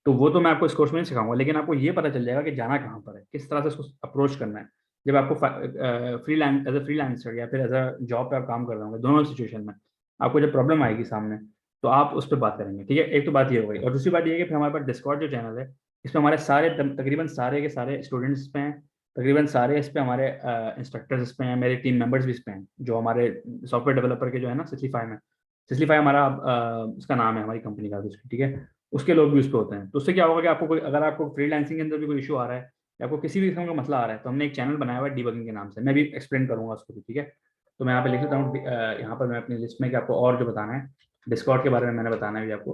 तो वो तो मैं आपको इस कोर्स में नहीं सिखाऊंगा, लेकिन आपको ये पता चल जाएगा कि जाना कहाँ पर है, किस तरह से उसको अप्रोच करना है। जब आपको एज ए फ्रीलांसर या फिर एज अ जॉब पे आप काम कर रहे होंगे, दोनों सिचुएशन में आपको जब प्रॉब्लम आएगी सामने, तो आप उस पर बात करेंगे। ठीक है, एक तो बात ये हो गई। और दूसरी बात ये है कि फिर हमारे पास डिस्कॉर्ड जो चैनल है, इसमें हमारे सारे तकरीबन सारे के सारे स्टूडेंट्स पे हैं, तकरीबन सारे इस पे हमारे इंस्ट्रक्टर्स इस पे हैं, मेरे टीम मेंबर्स भी इस पे हैं, जो हमारे सॉफ्टवेयर डेवलपर के जो है ना 65 में सिस्लीफाई हमारा उसका नाम है हमारी कंपनी का, ठीक है, उसके लोग भी उस पर होते हैं। तो उससे क्या होगा कि आपको कोई, अगर आपको फ्रीलांसिंग के अंदर भी कोई इशू आ रहा है या आपको किसी भी किस्म का मसला आ रहा है, तो हमने एक चैनल बनाया हुआ है डीबगिंग के नाम से, मैं भी एक्सप्लेन करूंगा उसको भी, ठीक है। तो मैं यहाँ पे लिख लेता हूँ यहाँ पर मैं अपनी लिस्ट में कि आपको और जो बताना है, डिस्कॉर्ड के बारे में मैंने बताना है भी आपको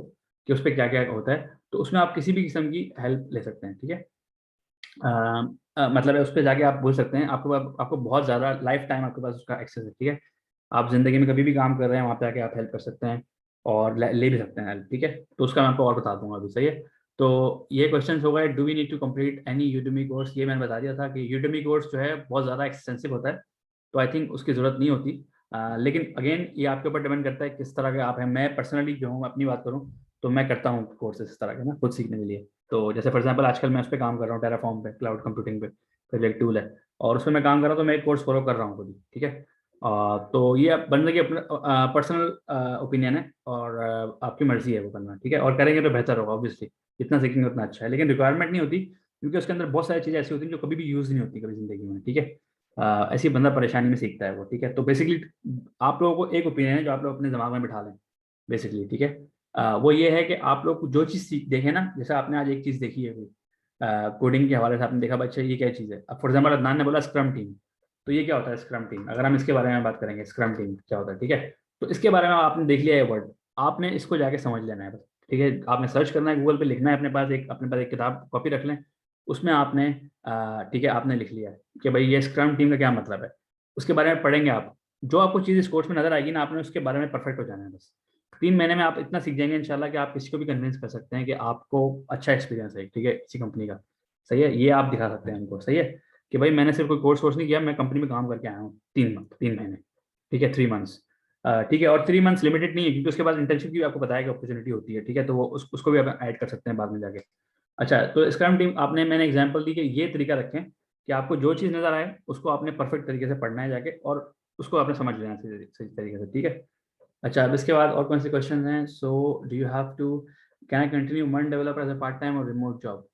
कि उस पर क्या क्या होता है, तो उसमें आप किसी भी किस्म की हेल्प ले सकते हैं, ठीक है। मतलब है उस पर जाके आप बोल सकते हैं, आपको बहुत ज़्यादा लाइफ टाइम आपके पास उसका एक्सेस है, ठीक है। आप जिंदगी में कभी भी काम कर रहे हैं वहाँ पे आके आप हेल्प कर सकते हैं और ले भी सकते हैं हेल्प, ठीक है। तो उसका मैं आपको और बता दूंगा अभी, सही है। तो ये क्वेश्चन हो गए, do we need to complete any Udemy course, ये मैंने बता दिया था कि यूडेमी कोर्स जो है बहुत ज़्यादा एक्सपेंसिव होता है, तो आई थिंक उसकी ज़रूरत नहीं होती। लेकिन अगेन ये आपके ऊपर डिपेंड करता है किस तरह के आप हैं। मैं पर्सनली जो हूँ अपनी बात करूँ तो मैं करता हूँ कोर्सेज इस तरह के ना खुद सीखने के लिए। तो जैसे फॉर एग्जांपल आजकल मैं उस पर काम कर रहा हूँ, टेराफॉर्म पे, क्लाउड कंप्यूटिंग पे, प्रोजेक्ट टूल है, और उसमें मैं काम कर रहा हूँ, तो मैं एक कोर्स फॉलो कर रहा हूँ खुद ही, ठीक है। तो ये बंदे की अपना पर्सनल ओपिनियन है और आपकी मर्जी है वो करना, ठीक है। और करेंगे तो बेहतर होगा ऑब्वियसली, जितना सीखेंगे उतना अच्छा है, लेकिन रिक्वायरमेंट नहीं होती क्योंकि उसके अंदर बहुत सारी चीज़ें ऐसी होती हैं जो कभी भी यूज़ नहीं होती कभी ज़िंदगी में, ठीक है। ऐसी बंदा परेशानी में सीखता है वो, ठीक है। तो बेसिकली आप लोगों को एक ओपिनियन है जो आप लोग अपने दिमाग में बिठा लें बेसिकली, ठीक है। वो ये है कि आप लोग जो चीज़ सीख देखें ना, जैसे आपने आज एक चीज़ देखी है कोडिंग के हवाले से, आपने देखा बच्चा ये क्या चीज़ है। अब फॉर एग्जाम्पल अदनान ने बोला स्क्रम टीम, तो ये क्या होता है स्क्रम टीम, अगर हम इसके बारे में बात करेंगे स्क्रम टीम क्या होता है, ठीक है। तो इसके बारे में आपने देख लिया है वर्ड, आपने इसको जाके समझ लेना है बस, ठीक है। आपने सर्च करना है गूगल पे, लिखना है अपने पास एक किताब कॉपी रख लें, उसमें आपने ठीक है आपने लिख लिया है कि भाई ये स्क्रम टीम का क्या मतलब है, उसके बारे में पढ़ेंगे आप। जो आपको चीज़ इस कोर्स में नजर आएगी ना, आपने उसके बारे में परफेक्ट हो जाना है बस। 3 महीने में आप इतना सीख जाएंगे इंशाल्लाह कि आप किसी को भी कन्विंस कर सकते हैं कि आपको अच्छा एक्सपीरियंस है, ठीक है, किसी कंपनी का, सही है। ये आप दिखा सकते हैं उनको, सही है, कि भाई मैंने सिर्फ कोई कोर्स नहीं किया, मैं कंपनी में काम करके आया हूँ 3 महीने, ठीक है, 3 मंथ्स, ठीक है। और 3 मंथ्स लिमिटेड नहीं है क्योंकि उसके बाद इंटर्नशिप की भी आपको बताया कि अपॉर्चुनिटी होती है, ठीक है। तो वो उसको भी आप ऐड कर सकते हैं बाद में जाके। अच्छा, तो स्क्रम टीम मैंने एग्जाम्पल दी कि ये तरीका रखें कि आपको जो चीज़ नजर आए उसको आपने परफेक्ट तरीके से पढ़ना है जाके, और उसको आपने समझ लेना है सही तरीके से, ठीक है। अच्छा, अब इसके बाद और कौन से क्वेश्चन हैं। So do you have to, can I continue MERN developer as a part time और रिमोट जॉब।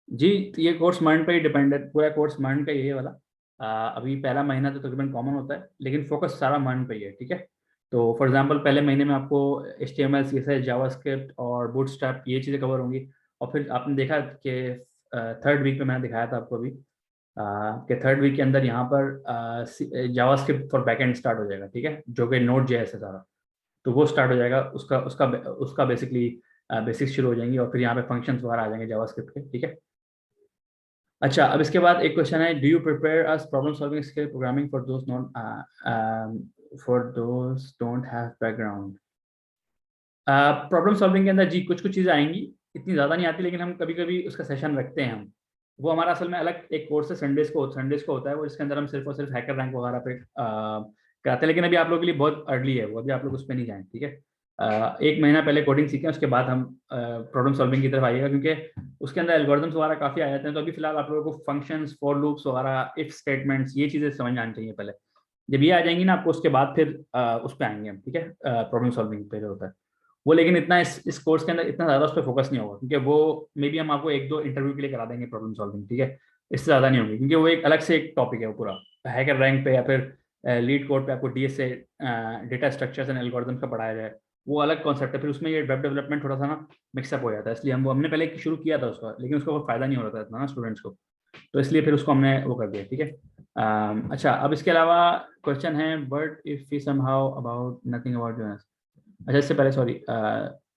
जी, तो ये कोर्स मर्न पे ही डिपेंड है, पूरा कोर्स मर्न का ही है ये वाला। अभी पहला महीना तो तकरीबन कॉमन होता है, लेकिन फोकस सारा मर्न पे ही है, ठीक है। तो फॉर एग्जांपल पहले महीने में आपको HTML CSS जावास्क्रिप्ट और बूटस्ट्रैप ये चीज़ें कवर होंगी, और फिर आपने देखा कि थर्ड वीक में मैंने दिखाया था आपको अभी कि थर्ड वीक के अंदर यहाँ पर जावास्क्रिप्ट फॉर बैकएंड स्टार्ट हो जाएगा, ठीक है, जो कि Node.js है सारा। तो वो स्टार्ट हो जाएगा, उसका उसका उसका बेसिकली बेसिक्स शुरू हो जाएंगी, और फिर यहाँ पे फंक्शंस वगैरह आ जाएंगे जावास्क्रिप्ट के, ठीक है। अच्छा, अब इसके बाद एक क्वेश्चन है, do you prepare us problem solving skill programming for दोस्त don't have background. Problem solving के अंदर जी कुछ कुछ चीज़ें आएंगी, इतनी ज़्यादा नहीं आती, लेकिन हम कभी कभी उसका सेशन रखते हैं हम। वो हमारा असल में अलग एक कोर्स है, संडेज को होता है वो, जिसके अंदर हम सिर्फ और सिर्फ हैकर रैंक वगैरह पे कराते हैं, लेकिन अभी आप लोगों के लिए बहुत अर्ली है वो, अभी आप लोग उस पर नहीं जाएं, ठीक है। 1 महीना पहले कोडिंग सीखें, उसके बाद हम प्रॉब्लम सॉल्विंग की तरफ आइएगा, क्योंकि उसके अंदर एल्गोरिथम्स वगैरह काफ़ी आ जाते हैं। तो अभी फिलहाल आप लोगों को फंक्शंस, फॉर लूप्स वगैरह, इफ स्टेटमेंट्स, ये चीज़ें समझ आनी चाहिए पहले। जब ये आ जाएंगी ना आपको, उसके बाद फिर उस पर आएंगे हम, ठीक है, प्रॉब्लम सॉल्विंग पे जो होता है वो। लेकिन इतना इस कोर्स के अंदर इतना ज़्यादा उस पर फोकस नहीं होगा, क्योंकि वो मे बी हम आपको 1-2 इंटरव्यू के लिए करा देंगे प्रॉब्लम सॉल्विंग, ठीक है, इससे ज़्यादा नहीं होगी, क्योंकि वो एक अलग से एक टॉपिक है वो पूरा। हैकर रैंक पे या फिर लीड कोड पे आपको DSA, data structures and algorithms का पढ़ाया जाए, वो अलग कॉन्सेप्ट है। फिर उसमें ये वेब डेवलपमेंट थोड़ा सा ना मिक्सअप हो जाता है, इसलिए हमने पहले शुरू किया था उसका, लेकिन उसका कोई फायदा नहीं हो रहा था इतना ना स्टूडेंट्स को, तो इसलिए फिर उसको हमने वो कर दिया, ठीक है। अच्छा, अब इसके अलावा क्वेश्चन है, but if we somehow about nothing about Jonas. अच्छा, इससे पहले सॉरी,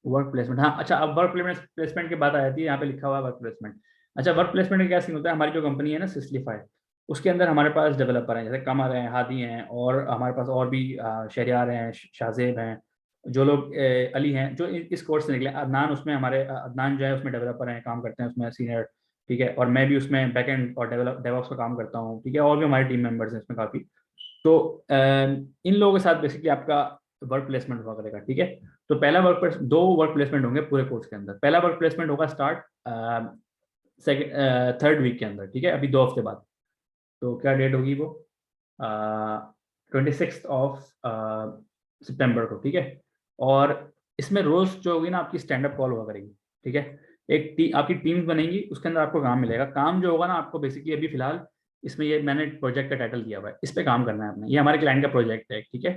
वर्क प्लेसमेंट, हाँ अच्छा, अब वर्क प्लेसमेंट की बात आ जाती है, यहाँ पे लिखा हुआ है वर्क प्लेसमेंट। अच्छा, वर्क प्लेसमेंट का क्या सीन होता है, हमारी जो कंपनी है ना सिस्लीफाई, उसके अंदर हमारे पास डेवलपर हैं, जैसे कमर हैं, हादी हैं, और हमारे पास और भी शहरियार हैं, शाहजेब हैं, जो लोग अली हैं, जो इस कोर्स से निकले। अदनान उसमें हमारे अदनान जो है उसमें डेवलपर हैं, काम करते हैं उसमें सीनियर, ठीक है। और मैं भी उसमें बैकएंड और डेवॉप्स का काम करता हूँ, ठीक है। और भी हमारे टीम मेंबर्स हैं इसमें काफ़ी। तो इन लोगों के साथ बेसिकली आपका वर्क प्लेसमेंट हुआ करेगा, ठीक है। तो पहला दो वर्क प्लेसमेंट होंगे पूरे कोर्स के अंदर। पहला वर्क प्लेसमेंट होगा स्टार्ट थर्ड वीक के अंदर, ठीक है, अभी 2 हफ्ते बाद। तो क्या डेट होगी वो, 26 को, ठीक है। और इसमें रोज जो होगी ना आपकी स्टैंड अप कॉल हुआ करेगी, ठीक है। आपकी टीम्स बनेंगी, उसके अंदर आपको काम मिलेगा। काम जो होगा ना आपको बेसिकली अभी फिलहाल इसमें ये मैंने प्रोजेक्ट का टाइटल दिया हुआ है, इस पे काम करना है आपने, ये हमारे क्लाइंट का प्रोजेक्ट है, ठीक है।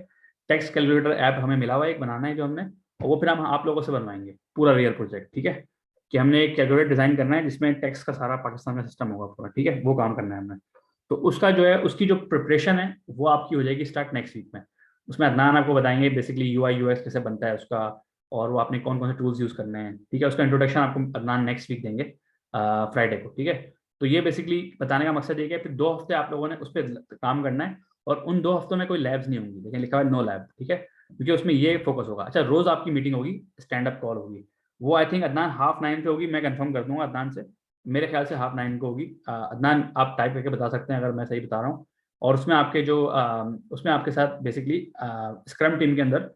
टेक्स्ट कैलकुलेटर ऐप हमें मिला हुआ है, एक बनाना है जो हमने, और वो फिर हम आप लोगों से बनवाएंगे पूरा रियल प्रोजेक्ट, ठीक है, कि हमने एक कैलकुलेटर डिजाइन करना है जिसमें टैक्स का सारा पाकिस्तान में सिस्टम होगा पूरा, ठीक है, वो काम करना है हमने। तो उसका जो है, उसकी जो प्रिपरेशन है वो आपकी हो जाएगी स्टार्ट नेक्स्ट वीक में। उसमें अदनान आपको बताएंगे बेसिकली यूआई यूएक्स कैसे बनता है उसका, और वो आपने कौन कौन से टूल्स यूज करने हैं, ठीक है, उसका इंट्रोडक्शन आपको अदनान नेक्स्ट वीक देंगे फ्राइडे को, ठीक है। तो ये बेसिकली बताने का मकसद ये है कि फिर 2 हफ्ते आप लोगों ने उस पर काम करना है, और उन 2 हफ्तों में कोई लैब्स नहीं होंगी, लेकिन लिखा हुआ है नो लैब, ठीक है, क्योंकि उसमें ये फोकस होगा। अच्छा, रोज आपकी मीटिंग होगी, स्टैंड अप कॉल होगी, वो आई थिंक अदनान 8:30 पे होगी, मैं कंफर्म कर दूंगा अदनान से, मेरे ख्याल से 8:30 को होगी। अदनान आप टाइप करके बता सकते हैं अगर मैं सही बता रहा हूँ। और उसमें आपके जो उसमें आपके साथ बेसिकली स्क्रम टीम के अंदर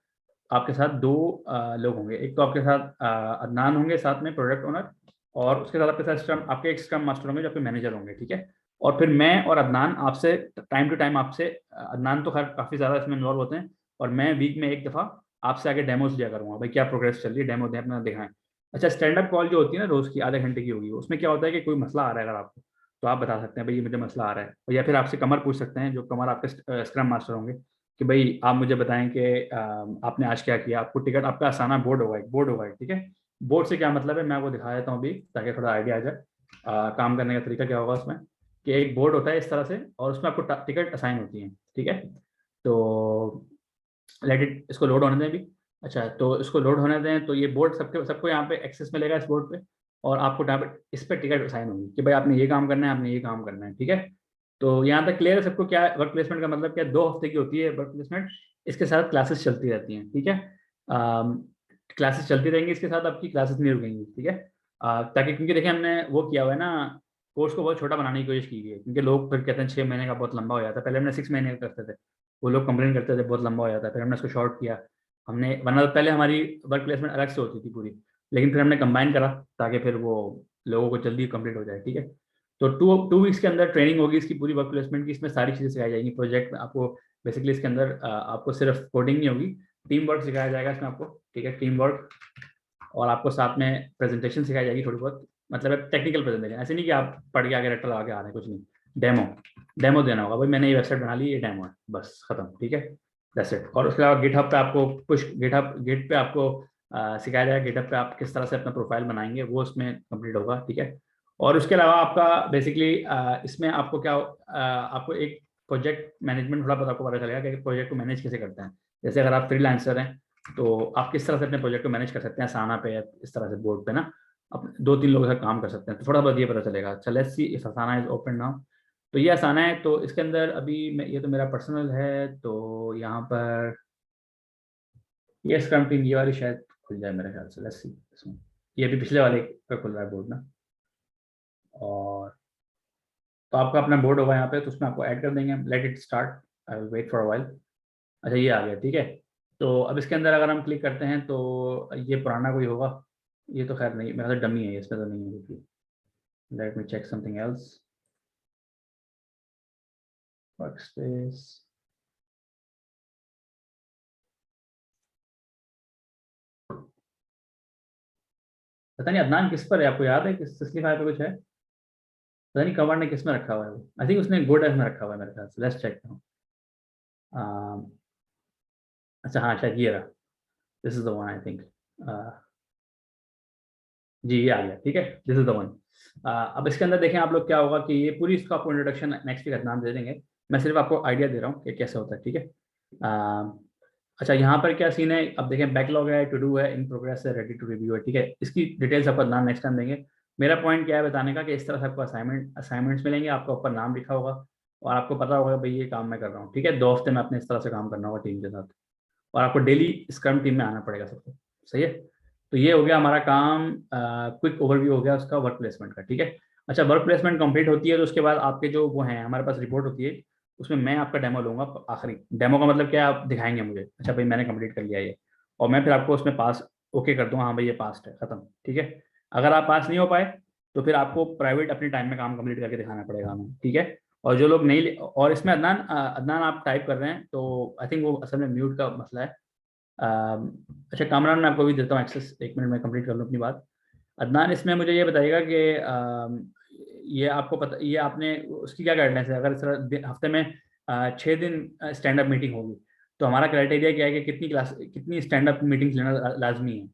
आपके साथ 2 लोग होंगे। एक तो आपके साथ अदनान होंगे साथ में प्रोडक्ट ओनर, और उसके साथ आपके साथ स्क्रम, आपके एक स्क्रम मास्टर होंगे जो आपके मैनेजर होंगे, ठीक है। और फिर मैं और अदनान आपसे टाइम टू टाइम आपसे, अदनान तो खैर काफ़ी ज़्यादा इसमें इन्वॉल्व होते हैं, और मैं वीक में एक दफ़ा आपसे आगे डेमोज दिया करूँगा, भाई क्या प्रोग्रेस चल रही है, डेमो दें अपना दिखाएं। अच्छा, स्टैंड अप कॉल जो होती है ना रोज़ की आधे घंटे की होगी, उसमें क्या होता है कि कोई मसला आ रहा है अगर आपको, तो आप बता सकते हैं भाई ये मुझे मसला आ रहा है, या फिर आपसे कमर पूछ सकते हैं, जो कमर आपके स्क्रम मास्टर होंगे, कि भाई आप मुझे बताएं कि आपने आज क्या किया। आपको टिकट आपका आसाना बोर्ड होगा, एक बोर्ड होगा, ठीक है। बोर्ड से क्या मतलब है मैं आपको दिखा देता हूँ अभी, ताकि थोड़ा आइडिया आ जाए काम करने का तरीका क्या होगा उसमें। कि एक बोर्ड होता है इस तरह से, और उसमें आपको टिकट असाइन होती है, ठीक है। तो लेट इट, इसको लोड होने दें अभी। अच्छा, तो इसको लोड होने दें, तो ये बोर्ड सबको यहाँ पे एक्सेस मिलेगा इस बोर्ड पे, और आपको यहाँ पे इस पर टिकट असाइन होगी कि भाई आपने ये काम करना है, आपने ये काम करना है, ठीक है। तो यहाँ तक क्लियर है सबको क्या वर्क प्लेसमेंट का मतलब क्या, 2 हफ्ते की होती है वर्क प्लेसमेंट, इसके साथ क्लासेस चलती रहती हैं, ठीक है। क्लासेस चलती रहेंगी, इसके साथ आपकी क्लासेस नहीं रुकेंगी, ठीक है। ताकि, क्योंकि देखिए हमने वो किया हुआ है ना, कोर्स को बहुत छोटा बनाने की कोशिश की है, क्योंकि लोग फिर कहते हैं 6 महीने का बहुत लंबा हो जाता है। पहले हमने 6 महीने का करते थे, वो लोग कंप्लेन करते थे बहुत लंबा हो जाता है, फिर हमने इसको शॉर्ट किया। हमने, वरना तो पहले हमारी वर्क प्लेसमेंट अलग से होती थी पूरी, लेकिन फिर हमने कंबाइन करा ताकि फिर वो लोगों को जल्दी कंप्लीट हो जाए, ठीक है। तो टू वीक्स के अंदर ट्रेनिंग होगी इसकी पूरी वर्क प्लेसमेंट की, इसमें सारी चीज़ें सिखाई जाएंगी। प्रोजेक्ट में आपको बेसिकली इसके अंदर आपको सिर्फ कोडिंग नहीं होगी, टीम वर्क सिखाया जाएगा इसमें आपको, ठीक है, टीम वर्क। और आपको साथ में प्रेजेंटेशन सिखाई जाएगी थोड़ी बहुत, मतलब टेक्निकल प्रेजेंटेशन, ऐसे नहीं कि आप पढ़ के आगे रट्टा लगा के आ रहे हैं, कुछ नहीं, डेमो देना होगा, भाई मैंने ये वेबसाइट बना ली, ये डेमो है, बस खत्म, ठीक है, दैट्स इट। और उसके अलावा गिटहब पे आपको गिट पे आपको सिखाया जाएगा, गिटहब पे आप किस तरह से अपना प्रोफाइल बनाएंगे, वो उसमें कंप्लीट होगा, ठीक है। और उसके अलावा आपका बेसिकली इसमें आपको क्या आपको एक प्रोजेक्ट मैनेजमेंट थोड़ा बहुत आपको पता चलेगा कि प्रोजेक्ट को मैनेज कैसे करते हैं। जैसे अगर आप फ्रीलांसर हैं तो आप किस तरह से अपने प्रोजेक्ट को मैनेज कर सकते हैं, आसाना पे इस तरह से बोर्ड पे ना आप 2-3 लोगों के साथ काम कर सकते हैं, तो थोड़ा बहुत ये पता चलेगा। अच्छा, let's see if Asana is open now. तो ये आसाना है, तो इसके अंदर अभी मैं, ये तो मेरा पर्सनल है, तो यहाँ पर ये स्क्रम टीम ये वाली शायद खुल जाए मेरे ख्याल से, लेट्स सी इसमें, ये भी पिछले वाले पे खुल रहा है बोर्ड ना। और तो आपका अपना बोर्ड होगा यहाँ पे, तो उसमें आपको ऐड कर देंगे, let it start, I will wait for a while. अच्छा, ये आ गया, ठीक है। तो अब इसके अंदर अगर हम क्लिक करते हैं तो ये पुराना कोई होगा, ये तो खैर नहीं, मेरा डमी है, इसमें तो नहीं है कुछ। Let me check something else, workspace. पता नहीं अदनान किस पर है, आपको याद है किस तस्लीफाई पे कुछ है, पता नहीं कवर ने किस में रखा हुआ है वो, आई थिंक उसने गो डेव में रखा हुआ है मेरे ख्याल से, लेट्स चेक। अच्छा हाँ, शायद ये रहा, this is the one I think. जी ये आ गया, ठीक है, दिस इज द वन। अब इसके अंदर देखें आप लोग क्या होगा कि ये पूरी इसका आपको इंट्रोडक्शन नेक्स्ट वीक नाम दे देंगे, मैं सिर्फ आपको आइडिया दे रहा हूँ कि कैसे होता है, ठीक है। अच्छा, यहाँ पर क्या सीन है, अब देखें बैकलॉग है, टू डू है, इन प्रोग्रेस है, रेडी टू रिव्यू है, ठीक है। इसकी डिटेल्स आपको नाम नेक्स्ट टाइम देंगे। मेरा पॉइंट क्या है बताने का कि इस तरह से आपको असाइनमेंट्स मिलेंगे, आपका ऊपर नाम लिखा होगा, और आपको पता होगा भाई ये काम मैं कर रहा हूँ, ठीक है। 2 हफ्ते में अपने इस तरह से काम करना होगा टीम के साथ, और आपको डेली स्क्रम टीम में आना पड़ेगा सबको, सही है। तो ये हो गया हमारा काम, क्विक ओवरव्यू हो गया उसका वर्क प्लेसमेंट का, ठीक है। अच्छा, वर्क प्लेसमेंट कंप्लीट होती है तो उसके बाद आपके जो वो हैं, हमारे पास रिपोर्ट होती है, उसमें मैं आपका डेमो लूंगा आखिरी। डेमो का मतलब क्या, आप दिखाएंगे मुझे, अच्छा भाई मैंने कंप्लीट कर लिया ये, और मैं फिर आपको उसमें पास ओके कर दूंगा, हाँ भाई ये पास है, खत्म, ठीक है। अगर आप पास नहीं हो पाए तो फिर आपको प्राइवेट अपनी टाइम में काम कंप्लीट करके दिखाना पड़ेगा हमें, ठीक है। और जो लोग नहीं, और इसमें अदनान आप टाइप कर रहे हैं तो आई थिंक वो असल में म्यूट का मसला है। अच्छा कामरान, मैं आपको भी देता हूँ एक्सेस, 1 मिनट में कंप्लीट कर लूँ अपनी बात। अदनान, इसमें मुझे ये बताइएगा कि ये आपको पता, ये आपने उसकी क्या गाइडलाइंस है, अगर सर हफ्ते में 6 दिन स्टैंड अप मीटिंग होगी, तो हमारा क्राइटेरिया क्या है कि कितनी स्टैंड अप मीटिंग्स लेना लाजमी है।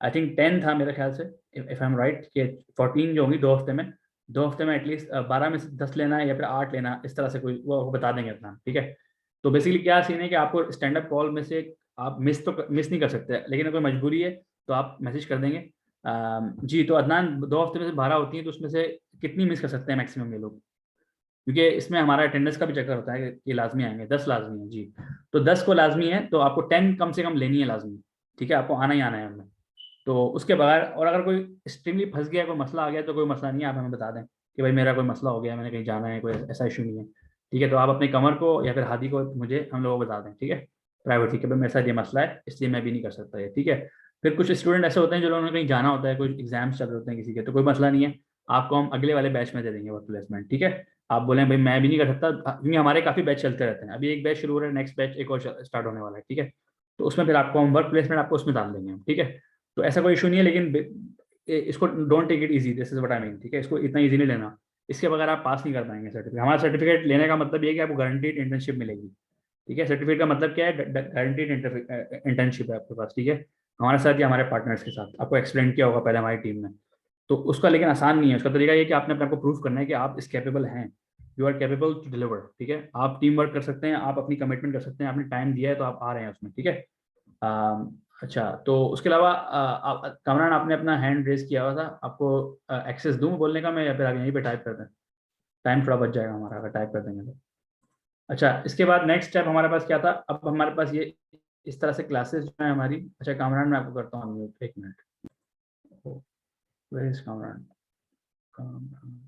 आई थिंक 10 था मेरे ख्याल से, इफ आई एम राइट, कि 14 जो होंगी 2 हफ्ते में एटलीस्ट 12 में से 10 लेना है या फिर 8 लेना, इस तरह से कोई वो आपको बता देंगे अपना, ठीक है। तो बेसिकली क्या सीन है कि आपको स्टैंड अप कॉल में से आप मिस नहीं कर सकते, लेकिन अगर मजबूरी है तो आप मैसेज कर देंगे। जी, तो अदनान 2 हफ्ते में से 12 होती हैं, तो उसमें से कितनी मिस कर सकते हैं मैक्सिमम ये लोग? क्योंकि इसमें हमारा अटेंडेंस का भी चक्कर होता है कि लाजमी आएंगे, 10 लाजमी है जी। तो 10 को लाजमी है, तो आपको 10 कम से कम लेनी है लाजमी, ठीक है, आपको आना ही आना है हमें। तो उसके बगैर, और अगर कोई एक्सट्रीमली फंस गया, कोई मसला आ गया, तो कोई मसला नहीं है, आप हमें बता दें कि भाई मेरा कोई मसला हो गया, मैंने कहीं जाना है, कोई ऐसा इशू नहीं है, ठीक है। तो आप अपने कमर को या फिर हादी को मुझे, हम लोगों को बता दें, ठीक है, प्राइवेट, ठीक है भाई मेरे साथ ये मसला है, इसलिए मैं भी नहीं कर सकता ये, ठीक है। फिर कुछ स्टूडेंट ऐसे होते हैं जो लोगों ने कहीं जाना होता है, कोई एग्जाम्स चल रहे होते हैं किसी के, तो कोई मसला नहीं है, आपको हम अगले वाले बैच में दे देंगे वर्क प्लेसमेंट, ठीक है। आप बोले भाई मैं भी नहीं कर सकता, क्योंकि हमारे काफ़ी बैच चलते रहते हैं, अभी एक बैच शुरू हो रहा है, नेक्स्ट बैच एक और स्टार्ट होने वाला है, ठीक है। तो उसमें फिर आपको हम वर्क प्लेसमेंट आपको उसमें डाल देंगे हम, ठीक है। तो ऐसा कोई इशू नहीं है, लेकिन इसको don't take it easy, this is what I mean, ठीक है। इसको इतना इजी नहीं लेना, इसके बगैर आप पास नहीं कर पाएंगे सर्टिफिकेट। हमारा सर्टिफिकेट लेने का मतलब ये है कि आपको गारंटीड इंटर्नशिप मिलेगी, ठीक है। सर्टिफिकेट का मतलब क्या है? गारंटीड इंटर्नशिप है आपके पास, ठीक है, हमारे साथ या हमारे पार्टनर्स के साथ। आपको एक्सप्लेन किया होगा पहले हमारी टीम में। तो उसका लेकिन आसान नहीं है, उसका तरीका ये कि आपने अपने आपको प्रूव करना है कि आप इस कैपेबल हैं, you are capable to deliver, ठीक है। आप टीम वर्क कर सकते हैं, आप अपनी कमिटमेंट कर सकते हैं, आपने टाइम दिया है तो आप आ रहे हैं उसमें, ठीक है। अच्छा, तो उसके अलावा कामरान, आपने अपना हैंड रेज किया हुआ था, आपको एक्सेस दूं बोलने का मैं, या फिर आप यहीं पे टाइप कर दें? टाइम थोड़ा बच जाएगा हमारा अगर टाइप कर देंगे तो। अच्छा, इसके बाद नेक्स्ट स्टेप हमारे पास क्या था? अब हमारे पास ये इस तरह से क्लासेस जो है हमारी। अच्छा कामरान, मैं आपको करता हूँ mute, 1 minute. Where is Kamran? Kamran,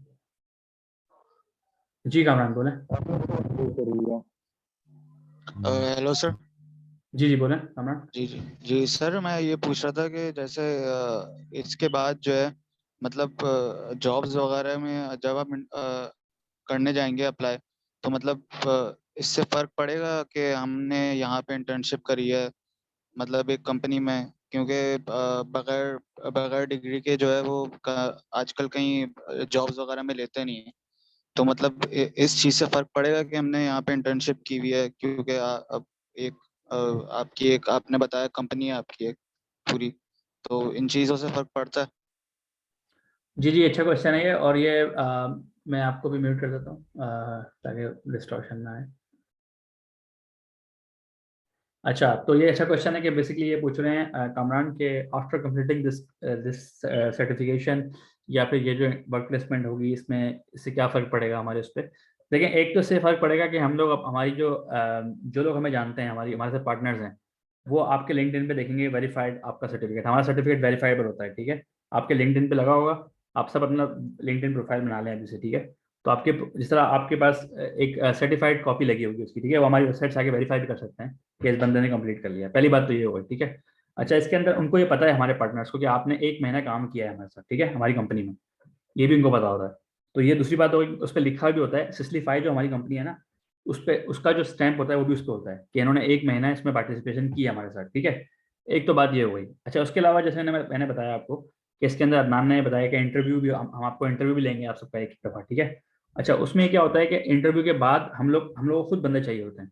जी कामरान बोले। Hello sir. जी बोले कामरान। जी सर, मैं ये पूछ रहा था कि जैसे इसके बाद जो है, मतलब जॉब्स वगैरह में जब आप करने जाएंगे अप्लाई, तो मतलब इससे फर्क पड़ेगा कि हमने यहाँ पे इंटर्नशिप करी है, मतलब एक कंपनी में, क्योंकि बगैर बगैर डिग्री के जो है वो आजकल कहीं जॉब्स वगैरह में लेते नहीं है। तो मतलब इस चीज़ से फर्क पड़ेगा कि हमने यहाँ पे इंटर्नशिप की हुई है, क्योंकि अब एक आपकी एक आपने बताया कंपनी है आपकी एक पूरी, तो इन चीज़ों से फर्क पड़ता है। जी अच्छा क्वेश्चन है ये, और ये मैं आपको भी म्यूट कर देता हूँ ताकि डिस्टॉर्शन ना आए। अच्छा, तो ये अच्छा क्वेश्चन है कि बेसिकली ये पूछ रहे हैं कामरान के आफ्टर कंप्लीटिंग दिस सर्टिफिकेशन, या फिर ये जो वर्क प्लेसमेंट होगी इसमें, इससे क्या फ़र्क पड़ेगा हमारे उस पर। लेकिन एक तो इससे फ़र्क पड़ेगा कि हम लोग अब हमारी जो लोग हमें जानते हैं, हमारे साथ पार्टनर्स हैं, वो आपके लिंक्डइन पे देखेंगे वेरीफाइड आपका सर्टिफिकेट। हमारा सर्टिफिकेट वेरीफाइबल होता है, ठीक है। आपके लिंक्डइन पे लगा होगा, आप सब अपना लिंक्डइन प्रोफाइल बना लें अभी से, ठीक है। तो आपके जिस तरह आपके पास एक सर्टिफाइड कॉपी लगी होगी उसकी, ठीक है, वो हमारी वेबसाइट से आके वेरीफाई भी कर सकते हैं कि इस बंदे ने कंप्लीट कर लिया। पहली बात तो ये होगी, ठीक है। अच्छा, इसके अंदर उनको ये पता है हमारे पार्टनर्स को कि आपने 1 महीना काम किया है हमारे साथ, ठीक है, हमारी कंपनी में, ये भी उनको पता होता है। तो ये दूसरी बात होगी, उस पर लिखा भी होता है, सिस्लीफाई जो हमारी कंपनी है ना, उस पर उसका जो स्टैंप होता है वो भी उस पर होता है कि इन्होंने 1 महीना इसमें पार्टिसिपेशन किया हमारे साथ, ठीक है। एक तो बात ये हो गई। अच्छा, उसके अलावा जैसे मैंने बताया आपको कि इसके अंदर अदनान ने बताया कि इंटरव्यू भी, हम आपको इंटरव्यू भी लेंगे आप सबका एक दफ़ा, ठीक है। अच्छा, उसमें क्या होता है कि इंटरव्यू के बाद हम लोग को खुद बंदे चाहिए होते हैं,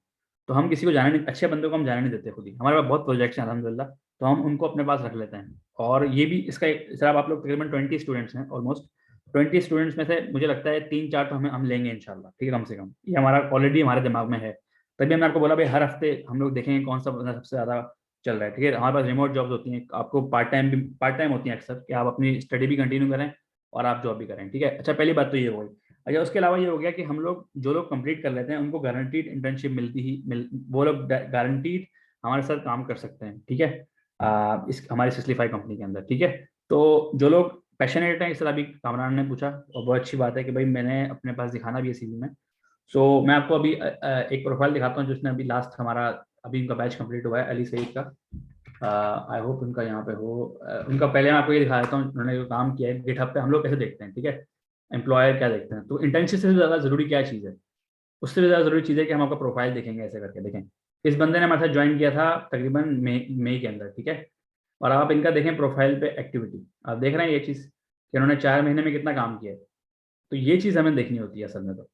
तो हम किसी को जाने नहीं, अच्छे बंदों को हम जाने नहीं देते खुद ही। हमारे पास बहुत प्रोजेक्ट्स हैं अल्हम्दुलिल्लाह, तो हम उनको अपने पास रख लेते हैं। और ये भी इसका सर, आप लोग तकरीबन 20 स्टूडेंट्स हैं, ऑलमोस्ट 20 स्टूडेंट्स में से मुझे लगता है 3-4 तो हम लेंगे इंशाल्लाह, ठीक है, कम से कम। ये हमारा ऑलरेडी हमारे दिमाग में है, तभी हमने आपको बोला भाई हर हफ्ते हम लोग देखेंगे कौन सा बंदा सबसे ज़्यादा चल रहा है, ठीक है। हमारे पास रिमोट जॉब्स होती हैं, आपको पार्ट टाइम होती हैं अक्सर, कि आप अपनी स्टडी भी कंटिन्यू करें और आप जॉब भी करें, ठीक है। अच्छा, पहली बात तो ये हो गई। अच्छा, उसके अलावा ये हो गया कि हम लोग जो लोग कंप्लीट कर लेते हैं उनको गारंटीड इंटर्नशिप वो लोग गारंटीड हमारे साथ काम कर सकते हैं, ठीक है, इस हमारी सिस्लीफाई कंपनी के अंदर, ठीक है। तो जो लोग पैशनेट हैं, इस तरह अभी कामरान ने पूछा, और बहुत अच्छी बात है कि भाई मैंने अपने पास दिखाना भी है सीवी में। सो मैं आपको अभी एक प्रोफाइल दिखाता हूँ जिसने अभी लास्ट हमारा, अभी उनका बैच कंप्लीट हुआ है, अली सईद का। आई होप उनका यहाँ पे हो। उनका पहले मैं आपको ये दिखा देता हूँ उन्होंने जो काम किया है गिटहब पे। हम लोग कैसे देखते हैं, ठीक है, एम्प्लॉयर क्या देखते हैं, तो इंटर्नशिप से ज़्यादा जरूरी क्या चीज़ है, उससे भी ज़्यादा जरूरी चीज़ है कि हम आपका प्रोफाइल देखेंगे ऐसे करके। देखें, इस बंदे ने हमारे साथ ज्वाइन किया था तकरीबन मई के अंदर, ठीक है। और आप इनका देखें प्रोफाइल पे एक्टिविटी, आप देख रहे हैं ये चीज़ कि उन्होंने 4 महीने में कितना काम किया है। तो ये चीज़ हमें देखनी होती है असल में। तो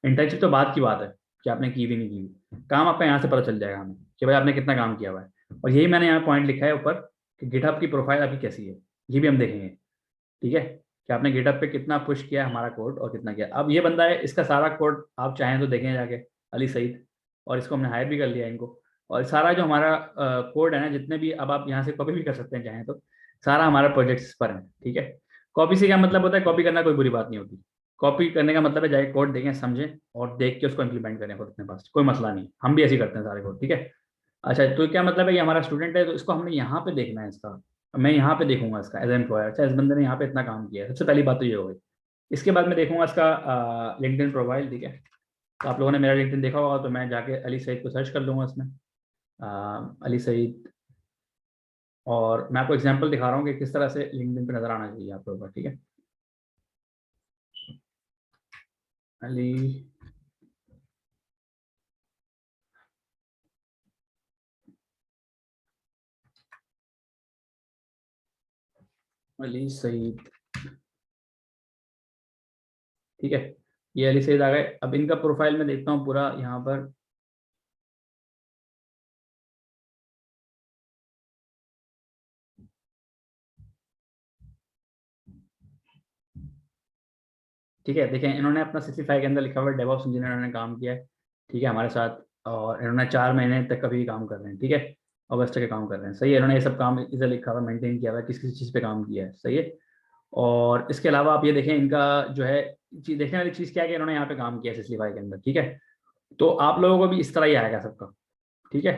इंटर्नशिप तो बात की बात है कि आपने की भी नहीं की, काम आपका यहाँ से पता चल जाएगा हमें कि भाई आपने कितना काम किया हुआ है। और यही मैंने यहाँ पॉइंट लिखा है ऊपर कि गिटहब की प्रोफाइल आपकी कैसी है, ये भी हम देखेंगे, ठीक है, कि आपने गिटहब पे कितना पुश किया हमारा कोड और कितना किया। अब ये बंदा है, इसका सारा कोड आप चाहें तो देखें जाके, अली सईद, और इसको हमने हायर भी कर लिया इनको। और सारा जो हमारा कोड है ना, जितने भी, अब आप यहाँ से कॉपी भी कर सकते हैं चाहें तो, सारा हमारा प्रोजेक्ट्स पर है, ठीक है। कॉपी से क्या मतलब होता है, कॉपी करना कोई बुरी बात नहीं होती। कॉपी करने का मतलब है जाके कोड देखें, समझें और देख के उसको इंप्लीमेंट करें खुद अपने पास, कोई मसला नहीं, हम भी ऐसे ही करते हैं सारे कोड, ठीक है। अच्छा, तो क्या मतलब है, ये हमारा स्टूडेंट है तो इसको हमने यहाँ पे देखना है, इसका मैं यहाँ पे देखूंगा इसका एज एम्प्लॉयर, अच्छा इस बंदे ने यहाँ पे इतना काम किया है, सबसे पहली बात तो ये हो गई। इसके बाद मैं देखूंगा इसका लिंक्डइन प्रोफाइल, ठीक है। तो आप लोगों ने मेरा लिंक्डइन देखा होगा, तो मैं जाके अली सईद को सर्च कर लूंगा इसमें, अली सईद, और मैं आपको एग्जांपल दिखा रहा हूँ कि किस तरह से लिंक्डइन पे नजर आना चाहिए आप लोगों को, ठीक है। अली अली सईद, ठीक है, ये अली सईद आ गए। अब इनका प्रोफाइल मैं देखता हूँ पूरा यहाँ पर, ठीक है। देखें, इन्होंने अपना 65 के अंदर लिखा हुआ है डेवऑप्स इंजीनियर इन्होंने काम किया है, ठीक है, हमारे साथ। और इन्होंने 4 महीने तक कभी काम कर रहे हैं, ठीक है, अगस्त के काम कर रहे हैं, सही है। इन्होंने ये सब काम इधर लिखा हुआ है, मेंटेन किया हुआ है, किस किस चीज़ पे काम किया है, सही है। और इसके अलावा आप ये देखें, इनका जो है चीज देखने वाली चीज़ क्या है कि इन्होंने यहाँ पे काम किया है 65 के अंदर, ठीक है। तो आप लोगों को भी इस तरह ही आएगा सबका, ठीक है,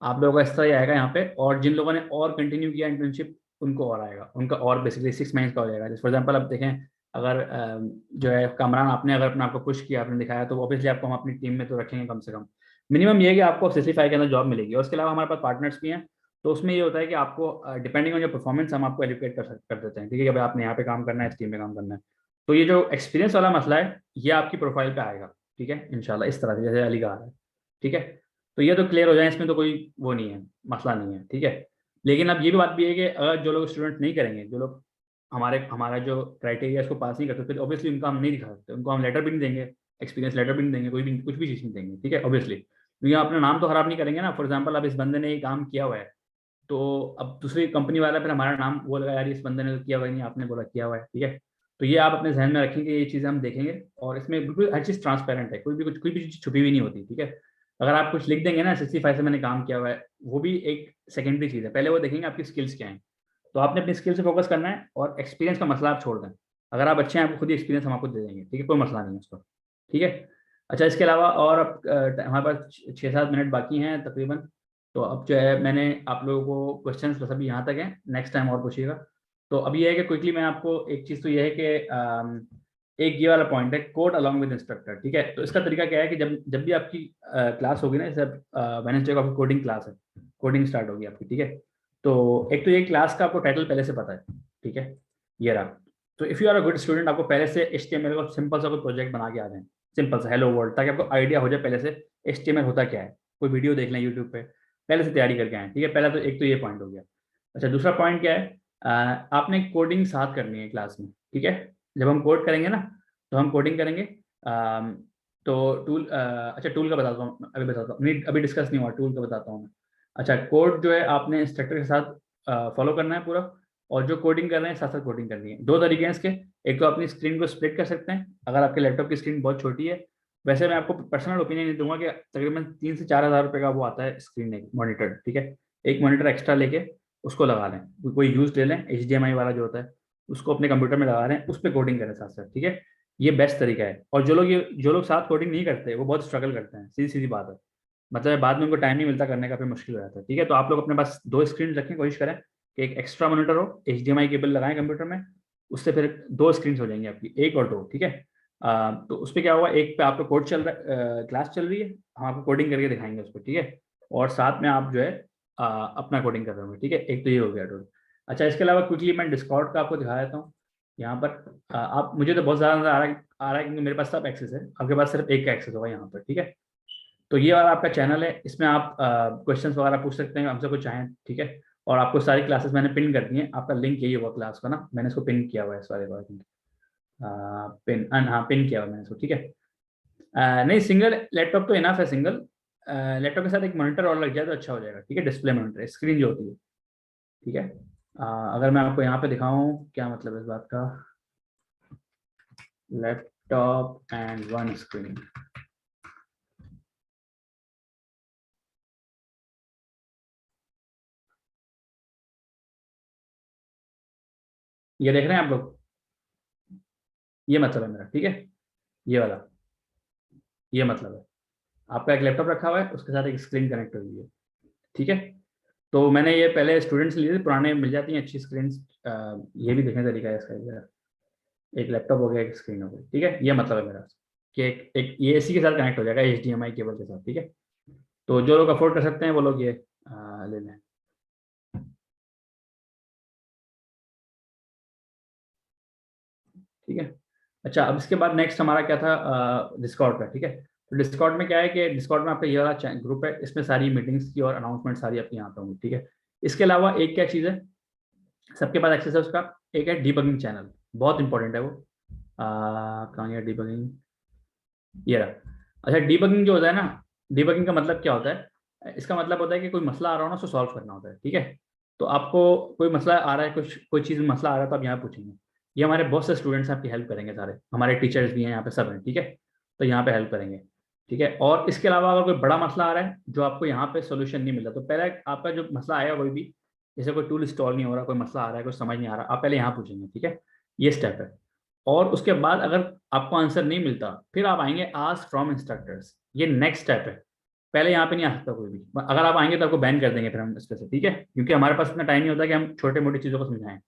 आप लोगों का इस तरह ही आएगा यहाँ पे। और जिन लोगों ने और कंटिन्यू किया इंटर्नशिप, उनको और आएगा, उनका और बेसिकली 6 महीने का हो जाएगा। जैसे फॉर एग्जांपल अब देखें, अगर जो है कामरान, आपने अगर अपने आपको पुश किया, आपने दिखाया, तो ऑब्वियसली आपको हम अपनी टीम में तो रखेंगे कम से कम। मिनिमम ये है कि आपको 65 के अंदर जॉब मिलेगी। और उसके अलावा हमारे पास पार्टनर्स भी हैं, तो उसमें ये होता है कि आपको डिपेंडिंग ऑन योर परफॉर्मेंस हम आपको एलोकेट कर देते हैं, ठीक है, कि भाई आपने यहाँ पे काम करना है, इस टीम में काम करना है। तो ये जो एक्सपीरियंस वाला मसला है, ये आपकी प्रोफाइल पे आएगा, ठीक है, इंशाल्लाह इस तरह से जैसे अली का आ रहा है, ठीक है। तो ये तो क्लियर हो जाए, इसमें तो कोई वो नहीं है, मसला नहीं है, ठीक है। लेकिन अब ये भी बात भी है कि अगर जो लोग स्टूडेंट नहीं करेंगे, जो लोग हमारा जो क्राइटेरिया इसको पास नहीं करते, फिर ऑब्वियसली उनका हम नहीं दिखा सकते, उनको हम लेटर भी नहीं देंगे, एक्सपीरियंस लेटर भी नहीं देंगे, कोई भी कुछ भी चीज़ नहीं देंगे, ठीक है, ऑब्वियसली, क्योंकि आप अपना नाम तो खराब नहीं करेंगे ना। फॉर एग्जाम्पल, अब इस बंदे ने ये काम किया हुआ है, तो अब दूसरी कंपनी वाला फिर हमारा नाम बोलेगा, यार इस बंदे ने तो किया हुआ ही नहीं, आपने बोला किया हुआ है, ठीक है। तो ये आप अपने जहन में रखेंगे, ये चीज़ें हम देखेंगे, और इसमें बिल्कुल हर चीज़ ट्रांसपेरेंट है, कोई भी चीज़ छुपी हुई नहीं होती, ठीक है। अगर आप कुछ लिख देंगे ना 65 से मैंने काम किया हुआ है, वो भी एक सेकेंडरी चीज़ है, पहले वो देखेंगे आपकी स्किल्स क्या हैं। तो आपने अपनी स्किल से फोकस करना है, और एक्सपीरियंस का मसला आप छोड़ दें। अगर आप अच्छे हैं, आपको खुद ही एक्सपीरियंस हम आपको दे देंगे, ठीक है, कोई मसला नहीं है उसका, ठीक है। अच्छा, इसके अलावा और अब हमारे पास 6-7 मिनट बाकी हैं तकरीबन। तो अब जो है, मैंने आप लोगों को क्वेश्चंस बस अभी यहाँ तक हैं, नेक्स्ट टाइम और पूछिएगा। तो अभी ये है कि क्विकली मैं आपको एक चीज़ तो ये है कि एक ये वाला पॉइंट है, कोड अलॉन्ग विद इंस्ट्रक्टर, ठीक है। तो इसका तरीका क्या है कि जब जब भी आपकी क्लास होगी ना, जैसे वेडनेसडे को आपकी कोडिंग क्लास है, कोडिंग स्टार्ट होगी आपकी, ठीक है। तो एक तो ये क्लास का आपको टाइटल पहले से पता है, ठीक है, ये रहा। तो if you are a good student, आपको पहले से HTML का सिंपल सा कोई प्रोजेक्ट बना के आ जाए, सिंपल सा हेलो वर्ल्ड, ताकि आपको आइडिया हो जाए पहले से HTML होता क्या है, कोई वीडियो देख लें यूट्यूब पे, पहले से तैयारी करके आए, ठीक है। पहला तो एक तो ये पॉइंट हो गया। अच्छा, दूसरा पॉइंट क्या है, आपने कोडिंग साथ करनी है क्लास में, ठीक है। जब हम कोड करेंगे ना, तो हम कोडिंग करेंगे, तो टूल, अच्छा टूल का बताता हूँ, अभी बताता हूँ, नहीं अभी डिस्कस नहीं हुआ, टूल का बताता हूँ मैं। अच्छा, कोड जो है आपने इंस्ट्रक्टर के साथ फॉलो करना है पूरा, और जो कोडिंग कर रहे हैं साथ साथ कोडिंग करनी है। 2 तरीके हैं इसके, एक तो अपनी स्क्रीन को स्प्लिट कर सकते हैं, अगर आपके लैपटॉप की स्क्रीन बहुत छोटी है। वैसे मैं आपको पर्सनल ओपिनियन दूंगा कि तकरीबन 3 से 4 हज़ार रुपये का वो आता है स्क्रीन, एक मॉनिटर, ठीक है। एक मॉनिटर एक्स्ट्रा लेके उसको लगा लें, कोई यूज ले लें, HDMI वाला जो होता है, उसको अपने कंप्यूटर में लगा लें, उस पर कोडिंग करें साथ साथ, ठीक है। ये बेस्ट तरीका है। और जो लोग साथ कोडिंग नहीं करते, वो बहुत स्ट्रगल करते हैं, सीधी सीधी बात है, मतलब बाद में उनको टाइम नहीं मिलता करने का, फिर मुश्किल हो जाता है, ठीक है। तो आप लोग अपने पास 2 स्क्रीन रखें, कोशिश करें कि एक एक्स्ट्रा मॉनिटर हो, HDMI केबल लगाएं कंप्यूटर में, उससे फिर 2 स्क्रीन हो जाएंगी आपकी, 1 और 2, ठीक है। तो उस पर क्या हुआ, एक पे आपका कोड चल रहा है, क्लास चल रही है, हम आपको कोडिंग करके दिखाएंगे उस पर, ठीक है। और साथ में आप जो है अपना कोडिंग कर रहे होंगे, ठीक है। एक तो ये हो गया टूल। अच्छा, इसके अलावा क्विकली मैं डिस्कॉर्ड का आपको दिखा देता हूँ यहाँ पर। आप, मुझे तो बहुत ज़्यादा आ रहा है क्योंकि मेरे पास सब एक्सेस है, आपके पास सिर्फ एक का एक्सेस होगा यहाँ पर, ठीक है। तो ये वाला आपका चैनल है, इसमें आप क्वेश्चंस वगैरह पूछ सकते हैं हमसे कुछ चाहें, ठीक है। और आपको सारी क्लासेस मैंने पिन कर दी हैं, आपका लिंक यही होगा क्लास का ना, मैंने इसको पिन किया हुआ है सारे बार, पिन, हाँ पिन किया हुआ है मैंने इसको, ठीक है। नहीं, सिंगल लैपटॉप तो इनफ है, सिंगल, लैपटॉप के साथ एक मॉनिटर और लग जाए तो अच्छा हो जाएगा, ठीक है, डिस्प्ले मॉनिटर, स्क्रीन जो होती है, ठीक है। अगर मैं आपको यहाँ पे दिखाऊं क्या मतलब है इस बात का, लैपटॉप एंड वन स्क्रीन, ये देख रहे हैं आप लोग, ये मतलब है मेरा, ठीक है, ये वाला, ये मतलब है आपका एक लैपटॉप रखा हुआ है, उसके साथ एक स्क्रीन कनेक्ट हुई है, ठीक है। तो मैंने ये पहले स्टूडेंट्स लिए थे, पुराने मिल जाती हैं अच्छी स्क्रीन, ये भी देखने का तरीका है इसका, एक लैपटॉप हो गया, एक स्क्रीन हो गई, ठीक है। ये मतलब है मेरा कि एक ये एसी के साथ कनेक्ट हो जाएगा HDMI केबल के साथ, ठीक है। तो जो लोग अफोर्ड कर सकते हैं वो लोग ये ले लें। ठीक है। अच्छा, अब इसके बाद नेक्स्ट हमारा क्या था, डिस्कॉर्ड का, ठीक है। तो डिस्कॉर्ड में क्या है कि डिस्कॉर्ड में आपका ये वाला ग्रुप है, इसमें सारी मीटिंग्स की और अनाउंसमेंट सारी आपकी यहाँ पे होंगी, ठीक है। इसके अलावा एक क्या चीज़ है, सबके पास एक्सेस है उसका, एक है डीबगिंग चैनल, बहुत इंपॉर्टेंट है वो। कहाँ गया डीबगिंग, ये रहा। अच्छा, डीबगिंग जो होता है ना, डीबगिंग का मतलब क्या होता है, इसका मतलब होता है कि कोई मसला आ रहा हो ना, उसको सॉल्व करना होता है, ठीक है। तो आपको कोई मसला आ रहा है, कुछ कोई चीज़ में मसला आ रहा है, तो आप यहाँ पूछेंगे, ये हमारे बहुत से स्टूडेंट्स आपकी हेल्प करेंगे, सारे हमारे टीचर्स भी हैं यहाँ पे, सब हैं, ठीक है। तो यहाँ पे हेल्प करेंगे, ठीक है। और इसके अलावा अगर कोई बड़ा मसला आ रहा है जो आपको यहाँ पे सोल्यूशन नहीं मिल रहा, तो पहले आपका जो मसला आया कोई भी, जैसे कोई टूल इंस्टॉल नहीं हो रहा, कोई मसला आ रहा है, कुछ समझ नहीं आ रहा, आप पहले यहाँ पूछेंगे, ठीक है। ये स्टेप है। और उसके बाद अगर आपको आंसर नहीं मिलता, फिर आप आएंगे आस्क फ्रॉम इंस्ट्रक्टर्स, ये नेक्स्ट स्टेप है। पहले यहाँ पे नहीं आ सकता कोई भी, अगर आप आएंगे तो आपको बैन कर देंगे फिर हम इसके से, ठीक है। क्योंकि हमारे पास इतना टाइम नहीं होता कि हम छोटे मोटी चीज़ों को समझाएं,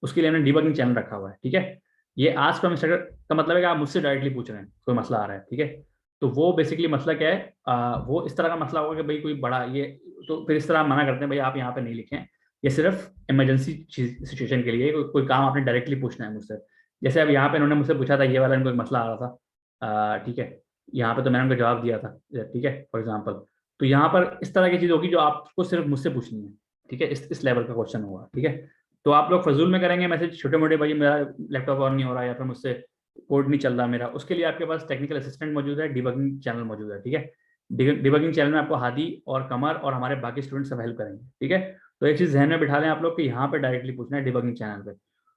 उसके लिए हमने डीबगिंग चैनल रखा हुआ है, ठीक है। ये आस्क फ्रॉम इंस्ट्रक्टर का मतलब है कि आप मुझसे डायरेक्टली पूछ रहे हैं, कोई मसला आ रहा है, ठीक है। तो वो बेसिकली मसला क्या है, वो इस तरह का मसला होगा कि भाई कोई बड़ा ये, तो फिर इस तरह मना करते हैं, भाई आप यहाँ पे नहीं लिखें, ये सिर्फ इमरजेंसी सिचुएशन के लिए, कोई काम आपने डायरेक्टली पूछना है मुझसे। जैसे अब यहाँ पे इन्होंने मुझसे पूछा था, ये वाला इनको एक मसला आ रहा था, ठीक है। यहाँ पे तो मैंने उनको जवाब दिया था, ठीक है, फॉर एग्जाम्पल। तो यहाँ पर इस तरह की चीज़ होगी जो आपको सिर्फ मुझसे पूछनी है, ठीक है, इस लेवल का क्वेश्चन होगा, ठीक है। तो आप लोग फजूल में करेंगे मैसेज छोटे मोटे, भाई मेरा लैपटॉप ऑन नहीं हो रहा, या फिर मुझसे कोड नहीं चल रहा मेरा, उसके लिए आपके पास टेक्निकल असिस्टेंट मौजूद है, डिबगिंग चैनल मौजूद है, ठीक है। डिबगिंग चैनल में आपको हादी और कमर और हमारे बाकी स्टूडेंट सब हेल्प करेंगे, ठीक है। तो एक चीज़ ध्यान में बिठा लें आप लोग कि यहाँ पे डायरेक्टली पूछना है डिबगिंग चैनल पे,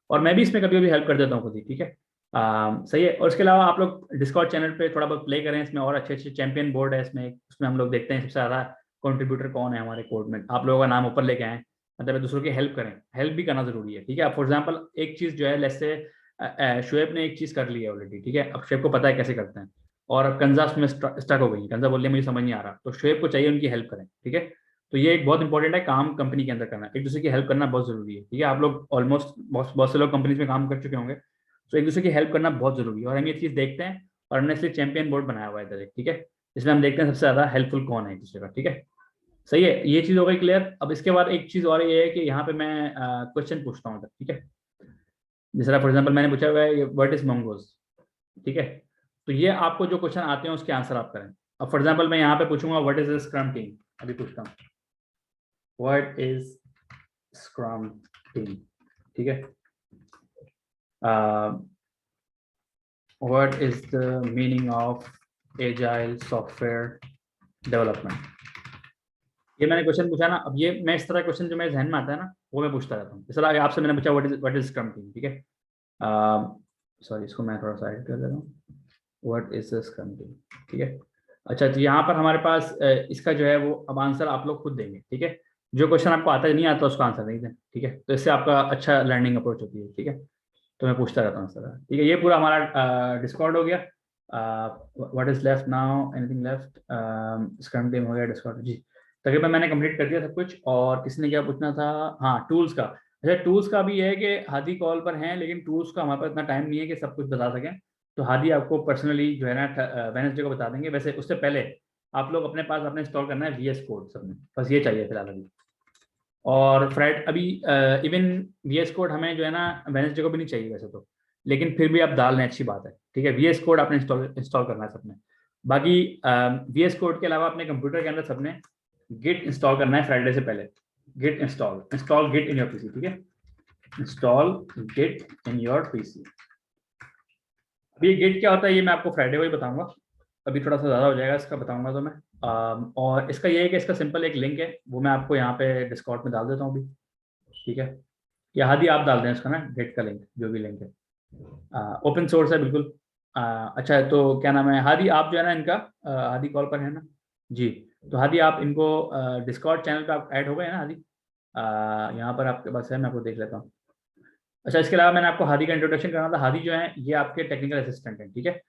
और मैं भी इसमें कभी कभी हेल्प कर देता हूँ खुद ही, ठीक है। सही है। और इसके अलावा आप लोग डिस्कॉर्ड चैनल पे थोड़ा बहुत प्ले करें, इसमें और अच्छे अच्छे चैंपियन बोर्ड है इसमें, उसमें हम लोग देखते हैं सबसे ज़्यादा कंट्रीब्यूटर कौन है हमारे कोड में, आप लोगों का नाम ऊपर लेके आएँ, मतलब दूसरों की हेल्प करें, हेल्प भी करना जरूरी है, ठीक है। फॉर एग्जाम्पल एक चीज़ जो है, लेट्स से शुएब ने एक चीज़ कर ली है ऑलरेडी, ठीक है, अब शुएब को पता है कैसे करते हैं, और कंजा उसमें स्टक हो गई, कंजा बोल रही है मुझे समझ नहीं आ रहा, तो शुएब को चाहिए उनकी हेल्प करें, ठीक है। तो ये एक बहुत इंपॉर्टेंट है, काम कंपनी के अंदर करना, एक दूसरे की हेल्प करना बहुत जरूरी है, ठीक है। आप लोग ऑलमोस्ट बहुत से लोग कंपनीज में काम कर चुके होंगे, तो एक दूसरे की हेल्प करना बहुत जरूरी है, और हम ये चीज़ देखते हैं, और हमने इसलिए चैंपियन बोर्ड बनाया हुआ है इधर, ठीक है। इसमें हम देखते हैं सबसे ज़्यादा हेल्पफुल कौन है एक दूसरे का, ठीक है। सही है, ये चीज़ हो गई क्लियर। अब इसके बाद एक चीज़ और ये है कि यहाँ पे मैं क्वेश्चन पूछता हूँ, ठीक है। जैसे फॉर एग्जाम्पल मैंने पूछा हुआ है व्हाट इज मंगोज, ठीक है। तो ये आपको जो क्वेश्चन आते हैं उसके आंसर आप करें। अब फॉर एग्जाम्पल मैं यहाँ पे पूछूंगा व्हाट इज स्क्रम टीम, अभी पूछता हूँ व्हाट इज स्क्रम टीम, ठीक है। What is the meaning of agile software development, ये मैंने क्वेश्चन पूछा ना। अब ये मैं इस तरह क्वेश्चन जो मेरे ध्यान में आता है ना, वो मैं पूछता रहता हूँ। इस तरह आपसे मैंने पूछा व्हाट इज स्क्रम टीम, ठीक है। सॉरी, इसको मैं थोड़ा सा एडिट कर देता हूँ, व्हाट इज स्क्रम टीम, ठीक है। अच्छा, तो यहाँ पर हमारे पास इसका जो है वो अब आंसर आप लोग खुद देंगे, ठीक है। जो क्वेश्चन आपको आता नहीं आता उसका आंसर नहीं दें, ठीक है। तो इससे आपका अच्छा लर्निंग अप्रोच होती है, ठीक है। तो मैं पूछता रहता हूँ सर, ठीक है। ये पूरा हमारा डिस्कॉर्ड हो गया। What is left now, anything left, scrum team हो गया, डिस्कॉर्ड, जी तकरीबन मैंने कंप्लीट कर दिया सब कुछ। और किसी ने क्या पूछना था, हाँ टूल्स का। अच्छा, टूल्स का भी ये है कि हादी कॉल पर हैं, लेकिन टूल्स का हमारे पास इतना टाइम नहीं है कि सब कुछ बता सकें, तो हादी आपको पर्सनली जो है ना वेडनेसडे को बता देंगे। वैसे उससे पहले आप लोग अपने पास अपने इंस्टॉल करना है VS कोड, सबने बस ये चाहिए फिलहाल अभी। और फ्राइड अभी इवन VS कोड हमें जो है ना वेडनेसडे को भी नहीं चाहिए वैसे तो, लेकिन फिर भी आप डाल लें, अच्छी बात है, ठीक है। VS कोड आपने इंस्टॉल करना है सबने। बाकी VS कोड के अलावा अपने कंप्यूटर के अंदर सबने गिट इंस्टॉल करना है फ्राइडे से पहले। Git install Git in your PC, ठीक है। Install Git in your PC. अभी गिट क्या होता है ये मैं आपको फ्राइडे को ही बताऊंगा, अभी थोड़ा सा ज़्यादा हो जाएगा इसका बताऊंगा तो मैं, और इसका ये है कि इसका सिंपल एक लिंक है, वो मैं आपको यहाँ पे डिस्कॉर्ड में डाल देता हूँ अभी, ठीक है। या हादी आप डाल दें इसका ना, गेट का लिंक, जो भी लिंक है, ओपन सोर्स है बिल्कुल। अच्छा है, तो क्या नाम है, हादी आप जो है ना इनका, हादी कॉल पर है ना जी, तो हादी आप इनको डिस्कॉर्ड चैनल पे आप ऐड हो गए ना हादी, यहाँ पर आपके पास है, मैं आपको देख लेता हूँ। अच्छा, इसके अलावा मैंने आपको हादी का इंट्रोडक्शन करना था। हादी जो है ये आपके टेक्निकल असिस्टेंट हैं, ठीक है।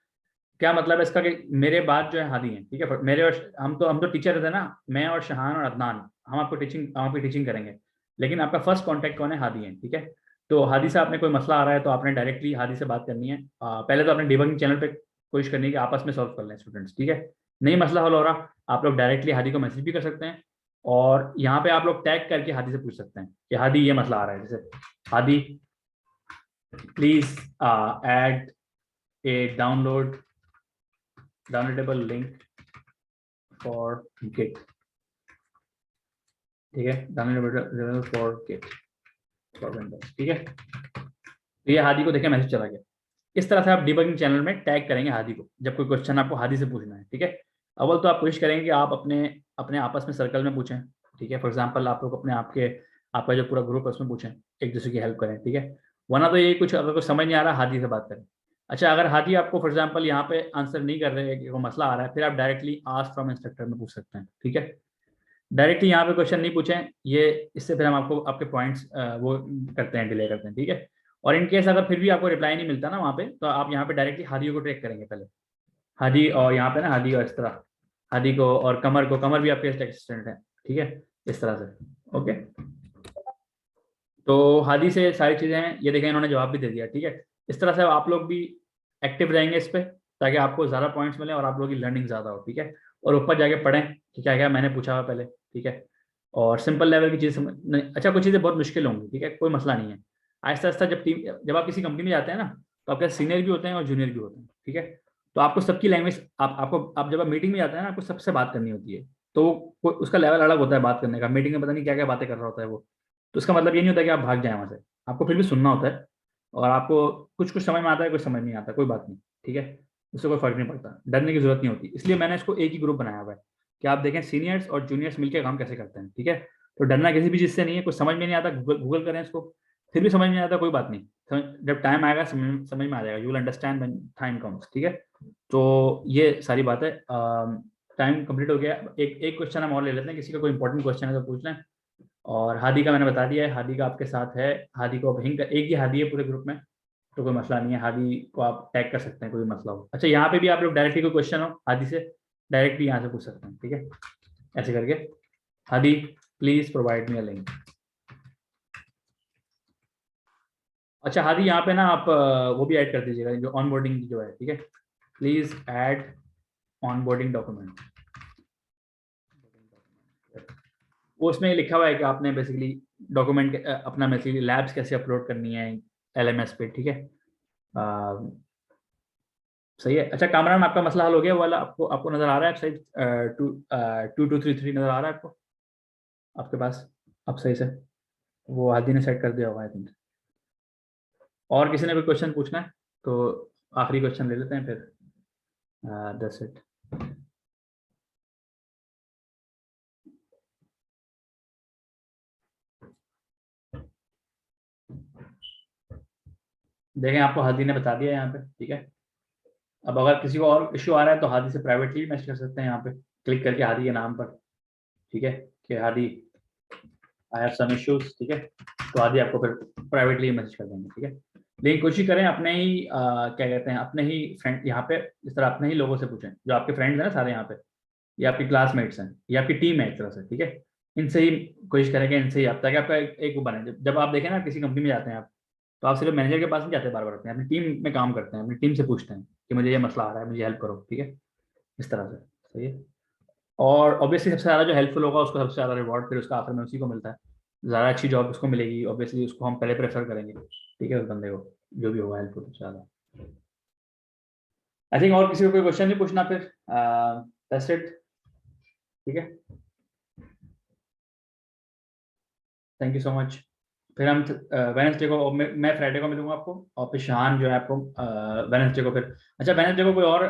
क्या मतलब है इसका कि मेरे बाद जो है हादी हैं, ठीक है। मेरे और हम तो टीचर थे ना, मैं और शहान और अदनान, हम आपकी टीचिंग करेंगे, लेकिन आपका फर्स्ट कांटेक्ट कौन है, हादी है, ठीक है। तो हादी से आपने कोई मसला आ रहा है तो आपने डायरेक्टली हादी से बात करनी है। पहले तो आपने डिबगिंग चैनल पे कोशिश करनी है कि आपस में सॉल्व कर लें स्टूडेंट्स, ठीक है। नहीं मसला हल हो रहा, आप लोग डायरेक्टली हादी को मैसेज भी कर सकते हैं, और यहाँ पे आप लोग टैग करके हादी से पूछ सकते हैं कि हादी ये मसला आ रहा है, जैसे Hadi please add a downloadable link for Git, ठीक है, downloadable for Git for Windows, ठीक है। तो ये हादी को देखे मैसेज चला गया। इस तरह से आप डिबगिंग चैनल में टैग करेंगे हादी को, जब कोई क्वेश्चन आपको हादी से पूछना है, ठीक है। अव्वल तो आप कोशिश करेंगे कि आप अपने अपने आपस में सर्कल में पूछें, ठीक है। फॉर एग्जांपल आप लोग अपने आपका जो पूरा ग्रुप है उसमें पूछें, एक दूसरे की हेल्प करें, ठीक है। वरना तो ये कुछ अगर कुछ समझ नहीं आ रहा, हादी से बात करें। अच्छा, अगर हादी आपको फॉर एग्जाम्पल यहाँ पे आंसर नहीं कर रहे, कि वो मसला आ रहा है, फिर आप डायरेक्टली आस्क फ्रॉम इंस्ट्रक्टर में पूछ सकते हैं, ठीक है। डायरेक्टली यहाँ पे क्वेश्चन नहीं पूछें, ये इससे फिर हम आपको आपके पॉइंट्स वो करते हैं, डिले करते हैं, ठीक है। और इन केस अगर फिर भी आपको रिप्लाई नहीं मिलता ना वहाँ पे, तो आप यहाँ पे डायरेक्टली हादी को ट्रैक करेंगे पहले, हादी, और यहाँ पे ना हादी और इस तरह हादी को, और कमर भी आपके असिस्टेंट है, ठीक है, इस तरह से, ओके। तो हादी से सारी चीज़ें हैं, ये देखें इन्होंने जवाब भी दे दिया, ठीक है। इस तरह से आप लोग भी एक्टिव रहेंगे इस पे, ताकि आपको ज़्यादा पॉइंट्स मिले और आप लोगों की लर्निंग ज़्यादा हो, ठीक है। और ऊपर जाके पढ़ें कि क्या क्या मैंने पूछा हुआ पहले, ठीक है। और सिंपल लेवल की चीज़ समझ, अच्छा कुछ चीज़ें बहुत मुश्किल होंगी, ठीक है, कोई मसला नहीं है। आहिस्ता आहिस्ता जब आप किसी कंपनी में जाते हैं ना, तो आपके सीनियर भी होते हैं और जूनियर भी होते हैं, ठीक है। तो आपको सबकी लैंग्वेज, आप जब आप मीटिंग में जाते हैं ना, आपको सबसे बात करनी होती है, तो उसका लेवल अलग होता है बात करने का। मीटिंग में पता नहीं क्या क्या बातें कर रहा होता है वो, तो उसका मतलब ये नहीं होता कि आप भाग जाएं वहाँ से, आपको फिर भी सुनना होता है। और आपको कुछ कुछ समझ में आता है, कुछ समझ नहीं आता, कोई बात नहीं, ठीक है, उससे कोई फर्क नहीं पड़ता, डरने की जरूरत नहीं होती। इसलिए मैंने इसको एक ही ग्रुप बनाया हुआ है कि आप देखें सीनियर्स और जूनियर्स मिलकर काम कैसे करते हैं, ठीक है। तो डरना किसी भी चीज़ से नहीं है, कुछ समझ में नहीं आता गूगल करें इसको, फिर भी समझ में नहीं आता कोई बात नहीं, जब टाइम आएगा समझ में आ जाएगा, you will understand when time comes, ठीक है। तो ये सारी बात है। टाइम कंप्लीट हो गया, एक क्वेश्चन हम और ले लेते हैं, किसी का कोई इंपॉर्टेंट क्वेश्चन है तो पूछ लें। और हादी का मैंने बता दिया है, हादी का आपके साथ है, हादी को हिंग एक ही हादी है पूरे ग्रुप में, तो कोई मसला नहीं है, हादी को आप टैग कर सकते हैं, कोई मसला हो। अच्छा, यहाँ पे भी आप लोग डायरेक्टली कोई क्वेश्चन हो हादी से, डायरेक्टली यहाँ से पूछ सकते हैं, ठीक है, ऐसे करके। Hadi please provide me a link. अच्छा हादी, यहाँ पे ना आप वो भी ऐड कर दीजिएगा, जो ऑनबोर्डिंग जो है, ठीक है, प्लीज ऐड ऑनबोर्डिंग डॉक्यूमेंट। वो उसमें लिखा हुआ है कि आपने बेसिकली डॉक्यूमेंट अपना बेसिकली लैब्स कैसे अपलोड करनी है LMS पे, ठीक है। सही है। अच्छा कामरान, आपका मसला हल हो गया वाला, आपको आपको नजर आ रहा है सही, 2233 नजर आ रहा है आपको आपके पास, अब सही से वो हादी ने सेट कर दिया होगा आई थिंक। और किसी ने भी क्वेश्चन पूछना है तो आखिरी क्वेश्चन ले लेते हैं, फिर दैट्स इट। देखें आपको हादी ने बता दिया यहाँ पे, ठीक है। अब अगर किसी को और इश्यू आ रहा है तो हादी से प्राइवेटली मैसेज कर सकते हैं, यहाँ पे क्लिक करके हादी के नाम पर, ठीक है, कि Hadi I have some issues, ठीक है। तो हादी आपको फिर प्राइवेटली मैसेज कर देंगे, ठीक है। लेकिन कोशिश करें अपने ही क्या कहते हैं, अपने ही फ्रेंड यहाँ पे इस तरह अपने ही लोगों से पूछें, जो आपके फ्रेंड्स हैं ना सारे यहाँ पे, या आपके क्लासमेट्स हैं, या आपकी टीम है एक तरह से, ठीक है। इनसे ही कोशिश करेंगे, इनसे ही आप, ताकि आपका एक वो बने, जब आप देखें ना किसी कंपनी में जाते हैं आप, तो आप सिर्फ मैनेजर के पास नहीं जाते बार बार, अपने अपनी टीम में काम करते हैं, अपनी टीम से पूछते हैं कि मुझे ये मसला आ रहा है, मुझे हेल्प करो, ठीक है, इस तरह से, सही है। और ऑब्वियसली सबसे ज़्यादा जो हेल्पफुल होगा उसको सबसे ज़्यादा रिवॉर्ड फिर उसका आखिर में उसी को मिलता है, ज़्यादा अच्छी जॉब उसको मिलेगी, ऑब्वियसली उसको हम पहले प्रेफर करेंगे, ठीक है, उस बंदे को जो भी होगा हेल्पफुल सबसे ज़्यादा। आई थिंक और किसी को कोई क्वेश्चन नहीं पूछना, फिर दैट्स इट, ठीक है। Thank you so much. फिर हम वेडनेसडे को, मैं फ्राइडे को मिलूंगा आपको, और फिर शान जो है आपको वेडनेसडे को फिर। अच्छा वेडनेसडे को कोई और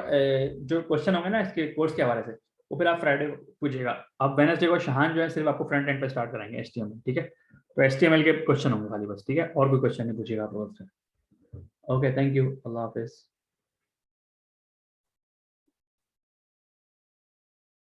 जो क्वेश्चन होंगे ना इसके कोर्स के हवाले से, वो फिर आप फ्राइडे पूछेगा। अब वेडनेसडे को शहान जो है सिर्फ आपको फ्रंट एंड पे स्टार्ट कराएंगे HTML, ठीक है। तो HTML के क्वेश्चन होंगे खाली बस, ठीक है, और कोई क्वेश्चन नहीं पूछेगा आप लोगों से। Okay, thank you, Allah Hafiz.